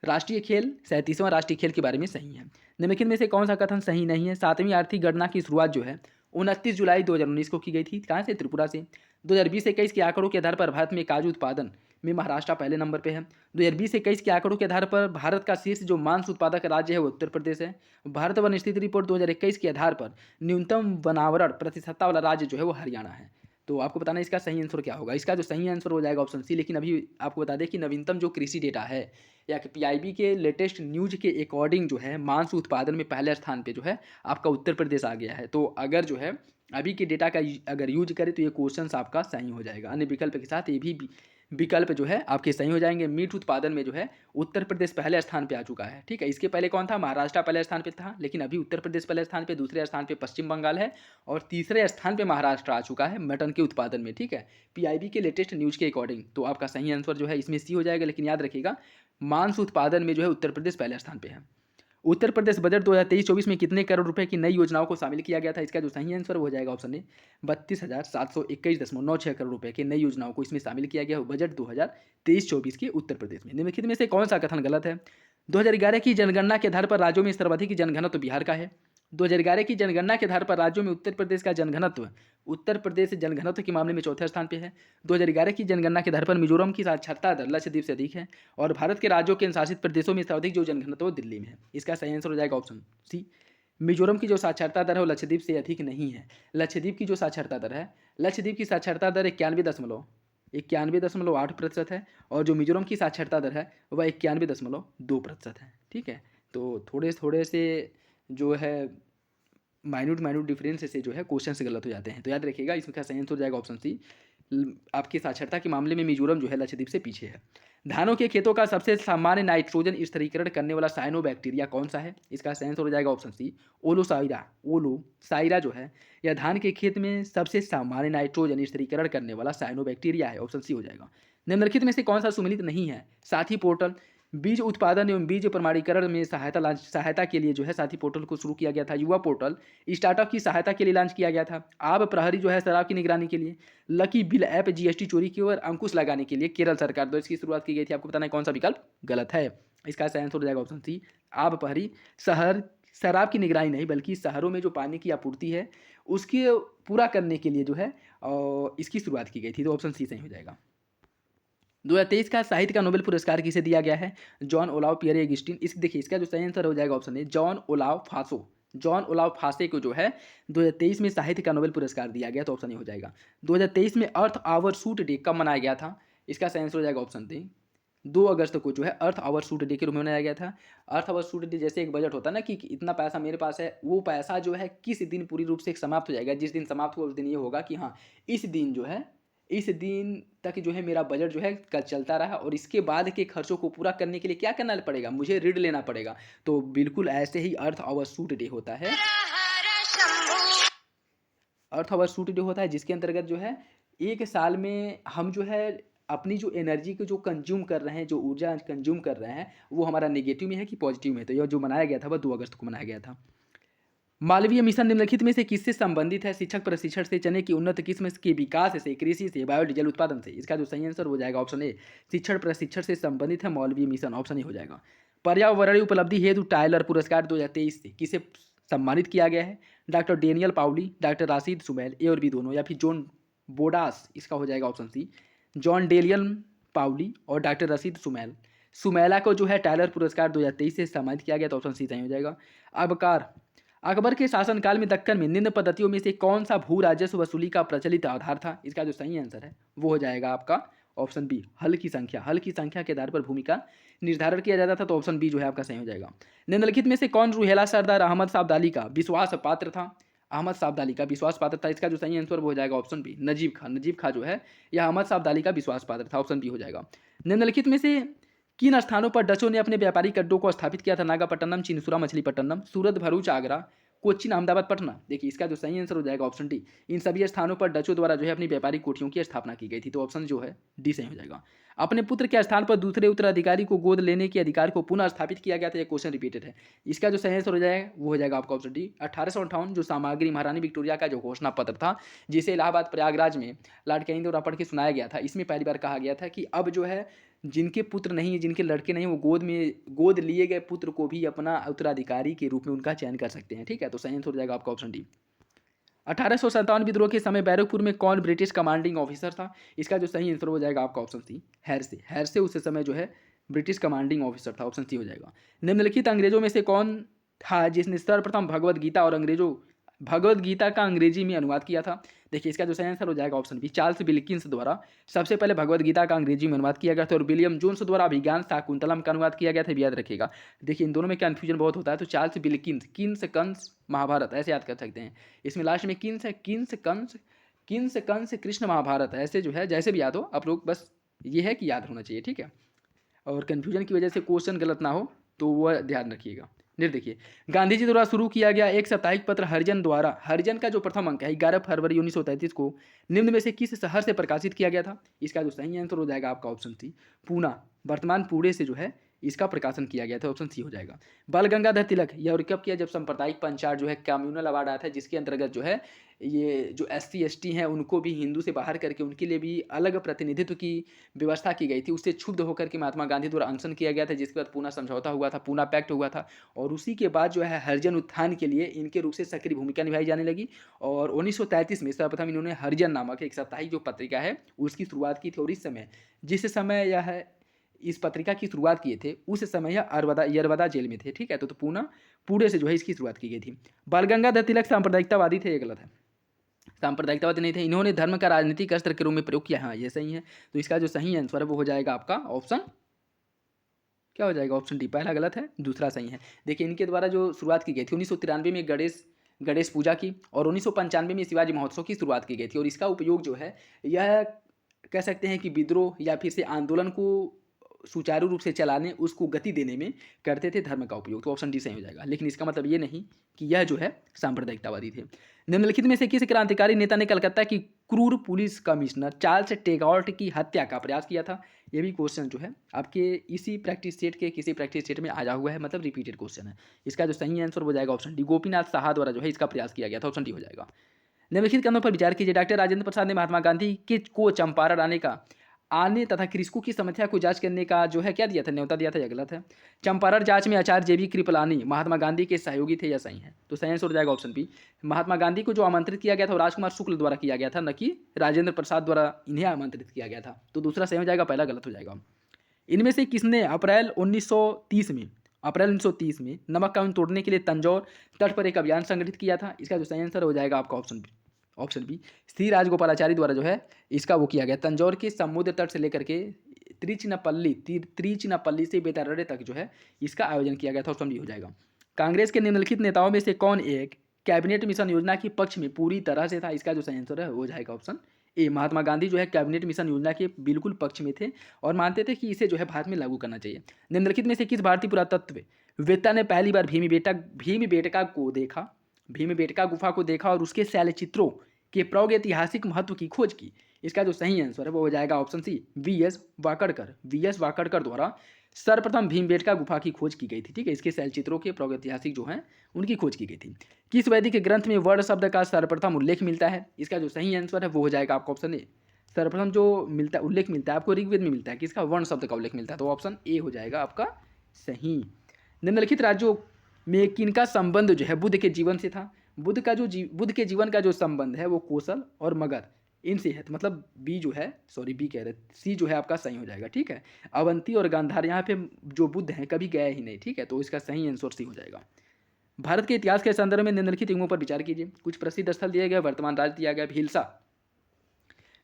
राष्ट्रीय खेल 37वां राष्ट्रीय खेल के बारे में सही है। निम्नलिखित में से कौन सा कथन सही नहीं है। 7वीं आर्थिक गणना की शुरुआत जो है 29 जुलाई 2019 को की गई थी। कहाँ से, त्रिपुरा से। 2020-21 के आंकड़ों के आधार पर भारत में काजू उत्पादन में महाराष्ट्र पहले नंबर पे है। 2020-21 के आंकड़ों के आधार पर भारत का शीर्ष जो मांस उत्पादक राज्य है वो उत्तर प्रदेश है। भारत वन स्थिति रिपोर्ट 2021 के आधार पर न्यूनतम वनावरण प्रतिशतता वाला राज्य जो है वो हरियाणा है। तो आपको बताना है इसका सही आंसर क्या होगा। इसका जो सही आंसर हो जाएगा ऑप्शन सी। लेकिन अभी आपको बता दें कि नवीनतम जो कृषि डेटा है या कि पीआईबी के लेटेस्ट न्यूज के अकॉर्डिंग जो है मांस उत्पादन में पहले स्थान पे जो है आपका उत्तर प्रदेश आ गया है। तो अगर जो है अभी के डेटा का अगर यूज करें तो ये क्वेश्चन आपका सही हो जाएगा। अन्य विकल्प के साथ ये भी विकल्प जो है आपके सही हो जाएंगे। मीट उत्पादन में जो है उत्तर प्रदेश पहले स्थान पे आ चुका है, ठीक है। इसके पहले कौन था, महाराष्ट्र पहले स्थान पे था। लेकिन अभी उत्तर प्रदेश पहले स्थान पे, दूसरे स्थान पे पश्चिम बंगाल है और तीसरे स्थान पे महाराष्ट्र आ चुका है मटन के उत्पादन में, ठीक है, पीआईबी के लेटेस्ट न्यूज के अकॉर्डिंग। तो आपका सही आंसर जो है इसमें सी हो जाएगा। लेकिन याद रखिएगा मांस उत्पादन में जो है उत्तर प्रदेश पहले स्थान पे है। उत्तर प्रदेश बजट 2023-24 में कितने करोड़ रुपए की नई योजनाओं को शामिल किया गया था। इसका जो सही आंसर हो जाएगा ऑप्शन ए 32,721.96 करोड़ रुपए की नई योजनाओं को इसमें शामिल किया गया बजट 2023-24 के उत्तर प्रदेश में। निम्नलिखित में से कौन सा कथन गलत है। 2011 की जनगणना के आधार पर राज्यों में सर्वाधिक जनघनत्व बिहार का है। 2011 की जनगणना के आधार पर राज्यों में उत्तर प्रदेश का जनघनत्व, उत्तर प्रदेश जनघनत्व के मामले में चौथे स्थान पे है। 2011 की जनगणना के आधार पर मिजोरम की साक्षरता दर लक्षद्वीप से अधिक है। और भारत के राज्यों के शासित प्रदेशों में सर्वाधिक जो जनघनत्व वो दिल्ली में है। इसका सही आंसर हो जाएगा ऑप्शन सी। मिजोरम की जो साक्षरता दर है वो लक्षद्वीप से अधिक नहीं है। लक्षद्वीप की जो साक्षरता दर है, लक्षद्वीप की साक्षरता दर 91.8% है। और जो मिजोरम की साक्षरता दर है वह 91.2% है, ठीक है। तो थोड़े से जो है माइन्यूट डिफरेंस से जो है क्वेश्चन गलत हो जाते हैं। तो याद रखिएगा इसमें सही आंसर हो जाएगा ऑप्शन सी। आपकी साक्षरता के मामले में मिजोरम जो है लक्षद्वीप से पीछे है। धानों के खेतों का सबसे सामान्य नाइट्रोजन स्थिरीकरण करने वाला साइनोबैक्टीरिया कौन सा है। इसका सही आंसर हो जाएगा ऑप्शन सी ओलोसाइरा जो है यह धान के खेत में सबसे सामान्य नाइट्रोजन स्थिरीकरण करने वाला साइनोबैक्टीरिया है। ऑप्शन सी हो जाएगा। निम्नलिखित में से कौन सा सुमेलित नहीं है। साथी पोर्टल, बीज उत्पादन एवं बीज प्रमाणीकरण में सहायता के लिए जो है साथी पोर्टल को शुरू किया गया था। युवा पोर्टल स्टार्टअप की सहायता के लिए लॉन्च किया गया था। आब प्रहरी जो है शराब की निगरानी के लिए। लकी बिल ऐप जीएसटी चोरी की ओर अंकुश लगाने के लिए केरल सरकार द्वारा इसकी शुरुआत की गई थी। आपको बताना है कौन सा विकल्प गलत है। इसका सही आंसर हो जाएगा ऑप्शन सी, आब प्रहरी। शराब की निगरानी नहीं बल्कि शहरों में जो पानी की आपूर्ति है उसके पूरा करने के लिए जो है इसकी शुरुआत की गई थी। तो ऑप्शन सी सही हो जाएगा। 2023 का साहित्य का नोबेल पुरस्कार किसे दिया गया है? Jon Olav Pierre Augustin. इस देखिए इसका जो सही आंसर हो जाएगा option A, Jon Olav Fosse. Jon Olav Fosse को जो है 2023 में साहित्य का नोबेल पुरस्कार दिया गया। तो ऑप्शन ए हो जाएगा। 2023 में अर्थ आवर सूट डे कब मनाया गया था? इसका सही आंसर हो जाएगा ऑप्शन डी, 2 अगस्त को जो है अर्थ आवर सूट डे के रूप में मनाया गया था। अर्थ आवर सूट डे जैसे एक बजट होता है ना कि इतना पैसा मेरे पास है, वो पैसा जो है किस दिन पूरी रूप से समाप्त हो जाएगा। जिस दिन समाप्त हुआ उस दिन ये होगा कि हाँ इस दिन जो है इस दिन तक जो है मेरा बजट जो है कल चलता रहा और इसके बाद के खर्चों को पूरा करने के लिए क्या करना पड़ेगा, मुझे ऋण लेना पड़ेगा। तो बिल्कुल ऐसे ही अर्थ आवर सूट डे होता है। अर्थ आवर सूट डे होता है जिसके अंतर्गत जो है एक साल में हम जो है अपनी जो एनर्जी को जो कंज्यूम कर रहे हैं, जो ऊर्जा कंज्यूम कर रहे हैं, वो हमारा नेगेटिव में है कि पॉजिटिव में है। तो यह जो मनाया गया था वह 2 अगस्त को मनाया गया था। मालवीय मिशन निम्नलिखित में से किससे संबंधित है? शिक्षक प्रशिक्षण से, चने की उन्नत किस्म के विकास से, कृषि से, बायोडीजल उत्पादन से। इसका जो सही आंसर हो जाएगा ऑप्शन ए, शिक्षण प्रशिक्षण से संबंधित है मालवीय मिशन। ऑप्शन ए हो जाएगा। पर्यावरणीय उपलब्धि हेतु टाइलर पुरस्कार 2023 से किसे सम्मानित किया गया है? Doctor Daniel Pauly, doctor Rashid Sumaila, A और बी दोनों, या फिर जॉन बोडास। इसका हो जाएगा ऑप्शन सी, जॉन डेलियन पाउली और डॉक्टर रशीद सुमेल। सुमेला को जो है टाइलर पुरस्कार 2023 से सम्मानित किया गया। तो ऑप्शन सी सही हो जाएगा। अबकार अकबर के शासनकाल में दक्कन में निम्न पद्धतियों में से कौन सा भू राजस्व वसूली का प्रचलित आधार था? इसका जो सही आंसर है वो हो जाएगा आपका ऑप्शन बी, हल की संख्या। हल की संख्या के आधार पर भूमि का निर्धारण किया जाता था। तो ऑप्शन बी जो है आपका सही हो जाएगा। निम्नलिखित में से कौन रूहेला सरदार अहमद शाह अब्दाली का विश्वास पात्र था? अहमद शाह अब्दाली का विश्वास पात्र था। इसका जो सही आंसर वो हो जाएगा ऑप्शन बी, नजीब खान। नजीब खान जो है यह अहमद शाह अब्दाली का विश्वास पात्र था। ऑप्शन बी हो जाएगा। निम्नलिखित में से किन स्थानों पर डचों ने अपने व्यापारिक अड्डों को स्थापित किया था? नागापट्टनम, चिनसुरा, मछलीपट्टनम, सूरत, भरूच, आगरा, कोच्चिन, अहमदाबाद, पटना। देखिए इसका जो सही आंसर हो जाएगा ऑप्शन डी, इन सभी स्थानों पर डचों द्वारा जो है अपनी व्यापारिक कोठियों की स्थापना की गई थी। तो ऑप्शन जो है डी सही हो जाएगा। अपने पुत्र के स्थान पर दूसरे उत्तराधिकारी को गोद लेने के अधिकार को पुनः स्थापित किया गया था। यह क्वेश्चन रिपीटेड है। इसका जो सही आंसर हो जाएगा वो हो जाएगा आपका ऑप्शन डी, 1858 जो सामग्री महारानी विक्टोरिया का जो घोषणा पत्र था जिसे इलाहाबाद प्रयागराज में लॉर्ड कैनिंग द्वारा पढ़ के सुनाया गया था, इसमें पहली बार कहा गया था कि अब जो है जिनके पुत्र नहीं, जिनके लड़के नहीं, वो गोद लिए गए पुत्र को भी अपना उत्तराधिकारी के रूप में उनका चयन कर सकते हैं। ठीक है, तो सही आंसर हो जाएगा आपका ऑप्शन डी। 1857 विद्रोह के समय बैरकपुर में कौन ब्रिटिश कमांडिंग ऑफिसर था? इसका जो सही आंसर हो जाएगा आपका ऑप्शन सी, हैरसे। हैरसे उस समय जो है ब्रिटिश कमांडिंग ऑफिसर था। ऑप्शन सी हो जाएगा। निम्नलिखित अंग्रेजों में से कौन था जिसने सर्वप्रथम भगवद गीता का अंग्रेजी में अनुवाद किया था? देखिए इसका जो सही आंसर हो जाएगा ऑप्शन बी, चार्ल्स विल्किंस द्वारा सबसे पहले भगवद गीता का अंग्रेजी में अनुवाद किया गया था और विलियम जोन्स द्वारा अभिज्ञान शाकुंतलम का अनुवाद किया गया था। याद रखिएगा। देखिए इन दोनों में कन्फ्यूजन बहुत होता है। तो Charles Wilkins, kins Kans Mahabharat ऐसे याद कर सकते हैं। इसमें लास्ट में किन्स है, किन्स कंस कृष्ण महाभारत ऐसे जो है जैसे भी याद हो आप लोग, बस ये है कि याद होना चाहिए। ठीक है, और कन्फ्यूजन की वजह से क्वेश्चन गलत ना हो तो वह ध्यान रखिएगा। देखिए गांधी जी द्वारा शुरू किया गया एक साप्ताहिक पत्र हरिजन द्वारा, हरिजन का जो प्रथम अंक है 11 फरवरी 1933 को निम्न में से किस शहर से प्रकाशित किया गया था? इसका जो सही आंसर हो जाएगा आपका ऑप्शन सी, पूना। वर्तमान पुणे से जो है इसका प्रकाशन किया गया था। ऑप्शन सी हो जाएगा। बाल गंगाधर तिलक यह कब किया? जब सांप्रदायिक पंचायत जो है कम्युनल अवार्ड आया था, जिसके अंतर्गत जो है ये जो SC ST हैं उनको भी हिंदू से बाहर करके उनके लिए भी अलग प्रतिनिधित्व की व्यवस्था की गई थी। उससे क्षुब्ध होकर के महात्मा गांधी द्वारा अनशन किया गया था, जिसके बाद पूना समझौता हुआ था, पूना पैक्ट हुआ था। और उसी के बाद जो है हरिजन उत्थान के लिए इनके रूप से सक्रिय भूमिका निभाई जाने लगी। और 1933 में सर्वप्रथम इन्होंने हरिजन नामक एक साप्ताहिक जो पत्रिका है उसकी शुरुआत की थी। और इस समय जिस समय यह इस पत्रिका की शुरुआत किए थे उस समय यह यरवदा जेल में थे। ठीक है, तो पुणे से जो है इसकी शुरुआत की गई थी। बाल गंगाधर तिलक सांप्रदायिकतावादी थे, ये गलत है। सांप्रदायिकतावादी नहीं थे, इन्होंने धर्म का राजनीतिक अस्त्र के रूप में प्रयोग किया। हाँ ये सही है। तो इसका जो सही आंसर है वो हो जाएगा आपका ऑप्शन, क्या हो जाएगा? Option D. पहला गलत है, दूसरा सही है। देखिए इनके द्वारा जो शुरुआत की गई थी 1993 में गणेश पूजा की और 1995 में शिवाजी महोत्सव की शुरुआत की गई थी। और इसका उपयोग जो है यह कह सकते हैं कि विद्रोह या फिर से आंदोलन को सुचारू रूप से चलाने, उसको गति देने में करते थे धर्म का उपयोग। तो ऑप्शन डी सही हो जाएगा। लेकिन इसका मतलब ये नहीं कि यह जो है सांप्रदायिकतावादी थे। निम्नलिखित में से किस क्रांतिकारी नेता ने कलकत्ता की क्रूर पुलिस कमिश्नर चार्ल्स टेगॉर्ट की हत्या का प्रयास किया था? ये भी क्वेश्चन जो है आपके इसी प्रैक्टिस सेट के किसी प्रैक्टिस सेट में आया हुआ है, मतलब रिपीटेड क्वेश्चन है। इसका जो सही आंसर हो जाएगा ऑप्शन डी, गोपीनाथ साहा द्वारा जो है इसका प्रयास किया गया था। ऑप्शन डी हो जाएगा। निम्नलिखित कथनों पर विचार कीजिए। डॉक्टर राजेंद्र प्रसाद ने महात्मा गांधी के को चंपारण आने तथा कृषकों की समस्या को जांच करने का जो है क्या दिया था, न्योता दिया था, या गलत है? चंपारण जांच में आचार्य जेबी कृपलानी महात्मा गांधी के सहयोगी थे, या सही है? तो सही आंसर हो जाएगा ऑप्शन बी। महात्मा गांधी को जो आमंत्रित किया गया था वो राजकुमार शुक्ल द्वारा किया गया था, न कि राजेंद्र प्रसाद द्वारा इन्हें आमंत्रित किया गया था। तो दूसरा सही हो जाएगा, पहला गलत हो जाएगा। इनमें से किसने अप्रैल 1930 में नमक कानून तोड़ने के लिए तंजौर तट पर एक अभियान संगठित किया था? इसका जो सही आंसर हो जाएगा आपका ऑप्शन बी, श्री राजगोपालाचारी द्वारा जो है इसका वो किया गया। तंजौर के समुद्र तट से लेकर के त्रिचिनापल्ली से बेतारड़े तक जो है इसका आयोजन किया गया था। ऑप्शन बी हो जाएगा। कांग्रेस के निम्नलिखित नेताओं में से कौन एक कैबिनेट मिशन योजना के पक्ष में पूरी तरह से था? इसका जो सही आंसर है हो जाएगा ऑप्शन ए। महात्मा गांधी जो है कैबिनेट मिशन योजना के बिल्कुल पक्ष में थे और मानते थे कि इसे जो है भारत में लागू करना चाहिए। निम्नलिखित में से किस भारतीय पुरातत्ववेत्ता ने पहली बार भीमबेटका गुफा को देखा और उसके शैलचित्रों के प्रागैतिहासिक महत्व की खोज की? इसका जो सही आंसर है वो हो जाएगा ऑप्शन सी, वी.एस. वाकड़कर द्वारा सर्वप्रथम भीमबेटका गुफा की खोज की गई थी। ठीक है, इसके शैलचित्रों के प्रागैतिहासिक जो हैं उनकी खोज की गई थी। किस वैदिक ग्रंथ में वर्ण शब्द का सर्वप्रथम उल्लेख मिलता है? इसका जो सही आंसर है वो हो जाएगा आपका ऑप्शन ए। सर्वप्रथम जो उल्लेख मिलता है आपको ऋग्वेद में मिलता है, किसका? वर्ण शब्द का उल्लेख मिलता है। तो ऑप्शन ए हो जाएगा आपका सही। निम्नलिखित राज्यों में किनका संबंध जो है बुद्ध के जीवन से था? बुद्ध के जीवन का जो संबंध है वो कौशल और मगध इनसे है। मतलब बी जो है, बी कह रहे, सी जो है आपका सही हो जाएगा। ठीक है, अवंती और गांधार यहाँ पे जो बुद्ध हैं कभी गए ही नहीं। ठीक है, तो इसका सही आंसर सी हो जाएगा। भारत के इतिहास के संदर्भ में निम्नलिखित युगों पर विचार कीजिए। कुछ प्रसिद्ध स्थल दिए गए, वर्तमान राज्य दिया गया।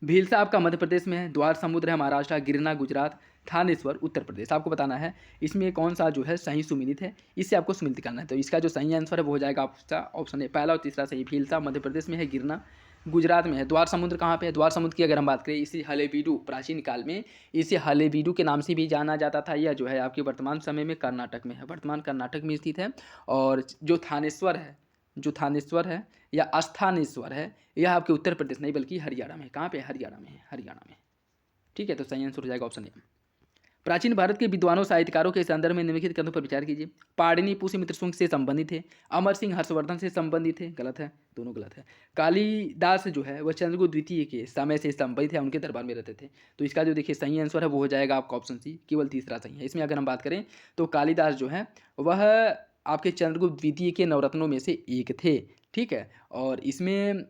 भीलसा आपका मध्य प्रदेश में है। द्वार समुद्र है महाराष्ट्र। गिरना गुजरात। थानेश्वर उत्तर प्रदेश। आपको बताना है इसमें कौन सा जो है सही सुमिलित है, इससे आपको सुमिलित करना है। तो इसका जो सही आंसर है वो हो जाएगा आपका ऑप्शन है पहला और तीसरा सही। भीलसा मध्य प्रदेश में है, गिरना गुजरात में है। द्वार समुद्र कहाँ पे है? द्वार समुद्र की अगर हम बात करें, इसे हलेबीडु, प्राचीन काल में इसे हलेबीडु के नाम से भी जाना जाता था। यह जो है आपके वर्तमान समय में कर्नाटक में है, वर्तमान कर्नाटक में स्थित है। और जो थानेश्वर है या अस्थानेश्वर है, यह आपके उत्तर प्रदेश नहीं बल्कि हरियाणा में है। कहाँ पे? हरियाणा में है, हरियाणा में। ठीक है, तो सही आंसर हो जाएगा ऑप्शन ए। प्राचीन भारत के विद्वानों साहित्यकारों के संदर्भ में निम्नलिखित कथनों पर विचार कीजिए। पाणिनि पुष्यमित्र शुंग से संबंधित थे। अमर सिंह हर्षवर्धन से संबंधित थे, गलत है, दोनों गलत है। कालिदास जो है वह चंद्रगुप्त द्वितीय के समय से संबंधित है, उनके दरबार में रहते थे। तो इसका जो देखिए सही आंसर है वो हो जाएगा आपका ऑप्शन सी, केवल तीसरा सही है। इसमें अगर हम बात करें तो कालिदास जो है वह आपके चंद्रगुप्त द्वितीय के नवरत्नों में से एक थे। ठीक है, और इसमें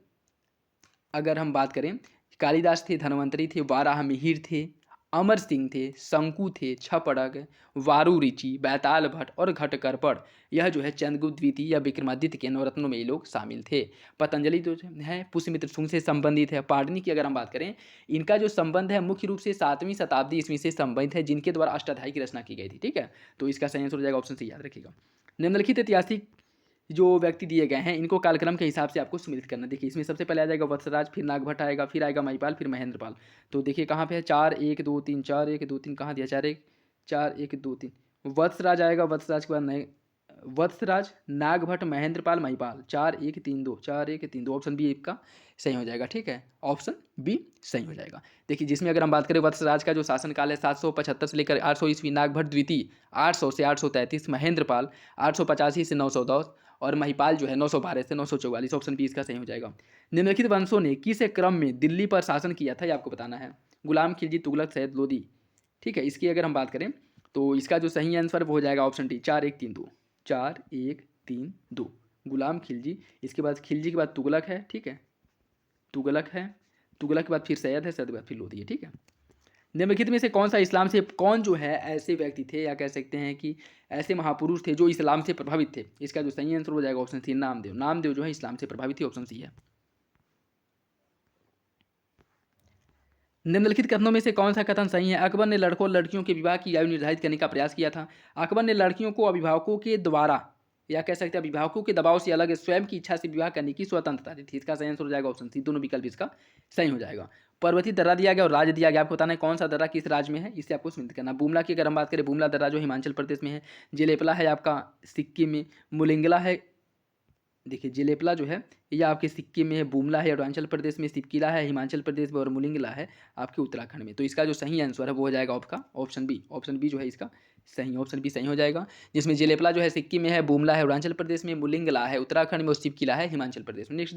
अगर हम बात करें, कालिदास थे, धन्वंतरी थे, वाराह मिहिर थे, अमर सिंह थे, शंकु थे, छपड़ग, वारुऋचि, बैताल भट्ट और घटकरपड़, यह जो है चंद्रगुप्त द्वितीय या विक्रमादित्य के नवरत्नों में ये लोग शामिल थे। पतंजलि जो है पुष्यमित्र शुंग से संबंधित है। पाणिनि की अगर हम बात करें, इनका जो संबंध है मुख्य रूप से 7वीं शताब्दी ईस्वी से संबंधित है, जिनके द्वारा अष्टाध्यायी की रचना की गई थी। ठीक है, तो इसका सही आंसर हो जाएगा ऑप्शन सी, याद रखिएगा। निम्नलिखित ऐतिहासिक जो व्यक्ति दिए गए हैं इनको कालक्रम के हिसाब से आपको सम्मिलित करना। देखिए इसमें सबसे पहले आ जाएगा वत्सराज, फिर नागभट्ट आएगा, फिर आएगा महिपाल, फिर महेंद्रपाल। तो देखिए कहाँ पे है, 4 1 2 3, 4 1 2 3 कहाँ दिया, 4 1 2 3। वत्सराज आएगा, वत्सराज के बाद नए वत्सराज, नागभट्ट, महेंद्रपाल, महिपाल, 4 1 3 2, 4 1 3 2। ऑप्शन बी आपका सही हो जाएगा। ठीक है, ऑप्शन बी सही हो जाएगा। देखिए जिसमें अगर हम बात करें वत्सराज का जो शासनकाल है 775 से लेकर 800 ईस्वी, नागभट्ट द्वितीय 800 से 833, महेंद्रपाल 885 से 910 और महिपाल जो है 912 से 944। ऑप्शन बी इसका सही हो जाएगा। निम्नलिखित वंशों ने किस क्रम में दिल्ली पर शासन किया था, ये आपको बताना है। गुलाम खिलजी, तुगलक, सैयद लोदी। ठीक है, इसकी अगर हम बात करें तो इसका जो सही आंसर वो हो जाएगा ऑप्शन डी, 4 1 3 2, 4 1 3 2। गुलाम खिलजी, इसके बाद खिलजी के बाद तुगलक है। ठीक है, तुगलक के बाद फिर सैयद है, सैयद के बाद फिर लोदी है। ठीक है, निम्नलिखित में से कौन जो है ऐसे व्यक्ति थे या कह सकते हैं कि ऐसे महापुरुष थे जो इस्लाम से प्रभावित थे? इसका जो सही आंसर हो जाएगा ऑप्शन सी, नामदेव जो है इस्लाम से प्रभावित थे। ऑप्शन सी है। निम्नलिखित कथनों में से कौन सा कथन सही है? अकबर ने लड़कों और लड़कियों के विवाह की आयु निर्धारित करने का प्रयास किया था। अकबर ने लड़कियों को अभिभावकों के द्वारा या कह सकते हैं अभिभावकों के दबाव से अलग स्वयं की इच्छा से विवाह करने की स्वतंत्रता दी थी। इसका सही आंसर हो जाएगा ऑप्शन सी, दोनों विकल्प इसका सही हो जाएगा। पर्वतीय दर्रा दिया गया और राज्य दिया गया, आपको बताना है कौन सा दर्रा किस राज्य में है, इसे आपको सुनिश्चित करना। बुमला की अगर हम बात करें, बुमला दर्रा जो हिमाचल प्रदेश में है, जेलेपला है आपका सिक्किम में, मुलिंगला है, देखिए जेलेपला जो है यह आपके सिक्किम में है, बुमला है अरुणाचल प्रदेश में, सिपकिला है हिमाचल प्रदेश में और मुलिंगला है आपके उत्तराखंड में। तो इसका जो सही आंसर है वो हो जाएगा आपका ऑप्शन बी। ऑप्शन बी जो है इसका सही, ऑप्शन बी सही हो जाएगा, जिसमें जेलेपला जो है सिक्किम में है, बुमला है अरुणाचल प्रदेश में, मुलिंगला है उत्तराखंड में और सिपकिला है हिमाचल प्रदेश में। नेक्स्ट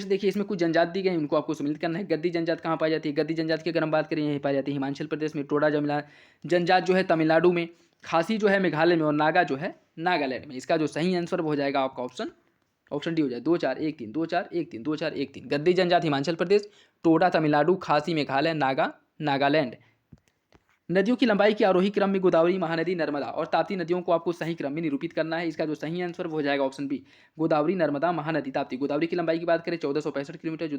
देखिए इसमें कुछ जनजात दी गई, उनको आपको सम्मिलित करना है। गद्दी जनजात कहाँ पाई जाती है? गद्दी जनजात की अगर हम बात करें यहीं पाई जाती है हिमाचल प्रदेश में, टोडा जमिला जनजात जो है तमिलनाडु में, खासी जो है मेघालय में और नागा जो है नागालैंड में। इसका जो सही आंसर वो हो जाएगा आपका ऑप्शन डी हो जाए। 2-4-1-3 2-4-1-3 2-4-1-3। गद्दी जनजात हिमाचल प्रदेश, टोडा तमिलनाडु, खासी मेघालय, नागा नागालैंड। नदियों की लंबाई के आरोही क्रम में गोदावरी, महानदी, नर्मदा और ताप्ती नदियों को आपको सही क्रम में निरूपित करना है। इसका जो सही आंसर वो हो जाएगा ऑप्शन बी, गोदावरी, नर्मदा, महानदी, ताप्ती। गोदावरी की लंबाई की बात करें 1465 किलोमीटर, जो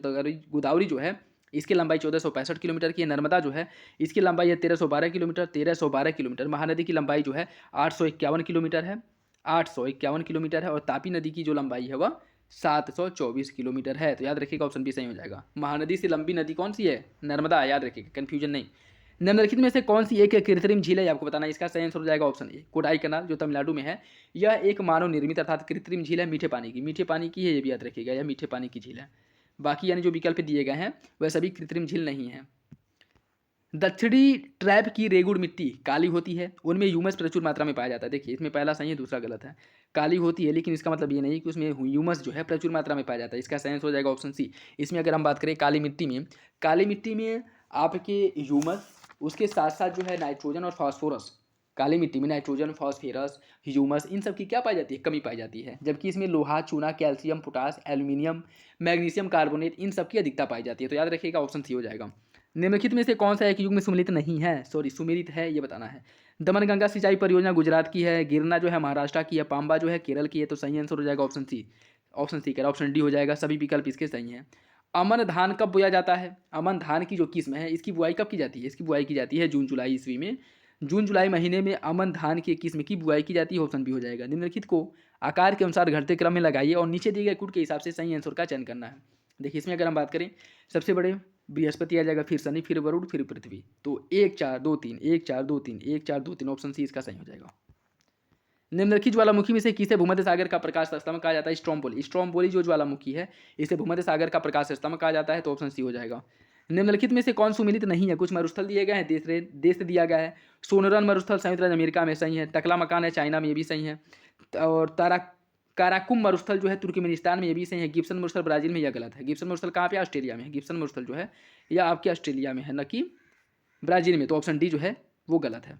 गोदावरी जो है इसकी लंबाई 1465 किलोमीटर की है। नर्मदा जो है इसकी लंबाई है 1312 किलोमीटर, 1312 किलोमीटर। महानदी की लंबाई जो है 851 किलोमीटर है, 851 किलोमीटर है। और तापी नदी की जो लंबाई है वह 724 किलोमीटर है। तो याद रखिएगा ऑप्शन बी सही हो जाएगा। महानदी से लंबी नदी कौन सी है? नर्मदा, याद रखिएगा, कन्फ्यूजन नहीं। निम्नलिखित में से कौन सी एक कृत्रिम झील है, आपको बताना है। इसका सही आंसर हो जाएगा ऑप्शन ए, कोडाई कनाल जो तमिलनाडु में है। यह एक मानव निर्मित अर्थात कृत्रिम झील है, मीठे पानी की है, ये भी याद रखिएगा, यह मीठे पानी की झील है। बाकी यानी जो विकल्प दिए गए हैं वह सभी कृत्रिम झील नहीं है। दक्षिणी ट्रैप की रेगुड़ मिट्टी काली होती है, उनमें ह्यूमस प्रचुर मात्रा में पाया जाता है। देखिए इसमें पहला सही है, दूसरा गलत है। काली होती है लेकिन इसका मतलब ये नहीं कि उसमें ह्यूमस जो है प्रचुर मात्रा में पाया जाता है। इसका सही आंसर हो जाएगा ऑप्शन सी। इसमें अगर हम बात करें काली मिट्टी में आपके ह्यूमस, उसके साथ साथ जो है नाइट्रोजन और फास्फोरस, काली मिट्टी में नाइट्रोजन, फास्फोरस, ह्यूमस इन सब की क्या पाई जाती है? कमी पाई जाती है। जबकि इसमें लोहा, चूना, calcium, potash, aluminium, magnesium carbonate इन सब की अधिकता पाई जाती है। तो याद रखिएगा ऑप्शन सी हो जाएगा। निम्नलिखित में से कौन सा एक युग में सुमिलित नहीं है, सुमिलित है, ये बताना है। दमनगंगा सिंचाई परियोजना गुजरात की है, गिरना जो है महाराष्ट्र की है, पांबा जो है केरल की है। तो सही आंसर हो जाएगा ऑप्शन सी। ऑप्शन डी हो जाएगा, सभी विकल्प इसके सही हैं। अमन धान कब बोया जाता है? अमन धान की जो किस्म है इसकी बुआई कब की जाती है? इसकी बुआई की जाती है जून जुलाई ईस्वी में, जून जुलाई महीने में अमन धान की किस्म की बुआई की जाती है। ऑप्शन बी हो जाएगा। निम्नलिखित को आकार के अनुसार घटते क्रम में लगाइए और नीचे दिए गए कूट के हिसाब से सही आंसर का चयन करना है। देखिए इसमें अगर हम बात करें, सबसे बड़े बृहस्पति आ जाएगा, फिर शनि, फिर वरुण, फिर पृथ्वी। तो 1-4-2-3 1-4-2-3 1-4-2-3 ऑप्शन सी इसका सही हो जाएगा। निम्नलिखित ज्वालामुखी में से किसे भूमध्य सागर का प्रकाश स्तंभ कहा जाता है? स्ट्रोम्बोली जो ज्वालामुखी है इसे भूमध्य सागर का प्रकाश स्तंभ कहा जाता है। तो ऑप्शन सी हो जाएगा। निम्नलिखित में से कौन सुमिलित नहीं है? कुछ मरुस्थल दिए गए हैं, देश दिया गया है। सोनरन मरुस्थल संयुक्त राज्य अमेरिका में सही है। टकला मकान है चाइना में, ये भी सही है। और काराकुम मरुस्थल जो है तुर्कमेनिस्तान में, ये भी सही है। गिब्सन मरुस्थल ब्राजील में, यह गलत है। गिब्सन मरुस्थल कहाँ पे? ऑस्ट्रेलिया में है। गिब्सन मरुस्थल जो है यह आपके ऑस्ट्रेलिया में है, न कि ब्राजील में। तो ऑप्शन डी जो है वो गलत है।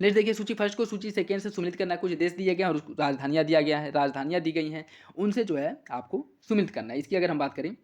नेक्स्ट देखिए सूची फर्स्ट को सूची सेकेंड से सुमिलित करना है। कुछ देश दिए गए हैं और राजधानियाँ दिया गया है, राजधानियाँ दी गई हैं, उनसे जो है आपको सुमिलित करना है। इसकी अगर हम बात करें,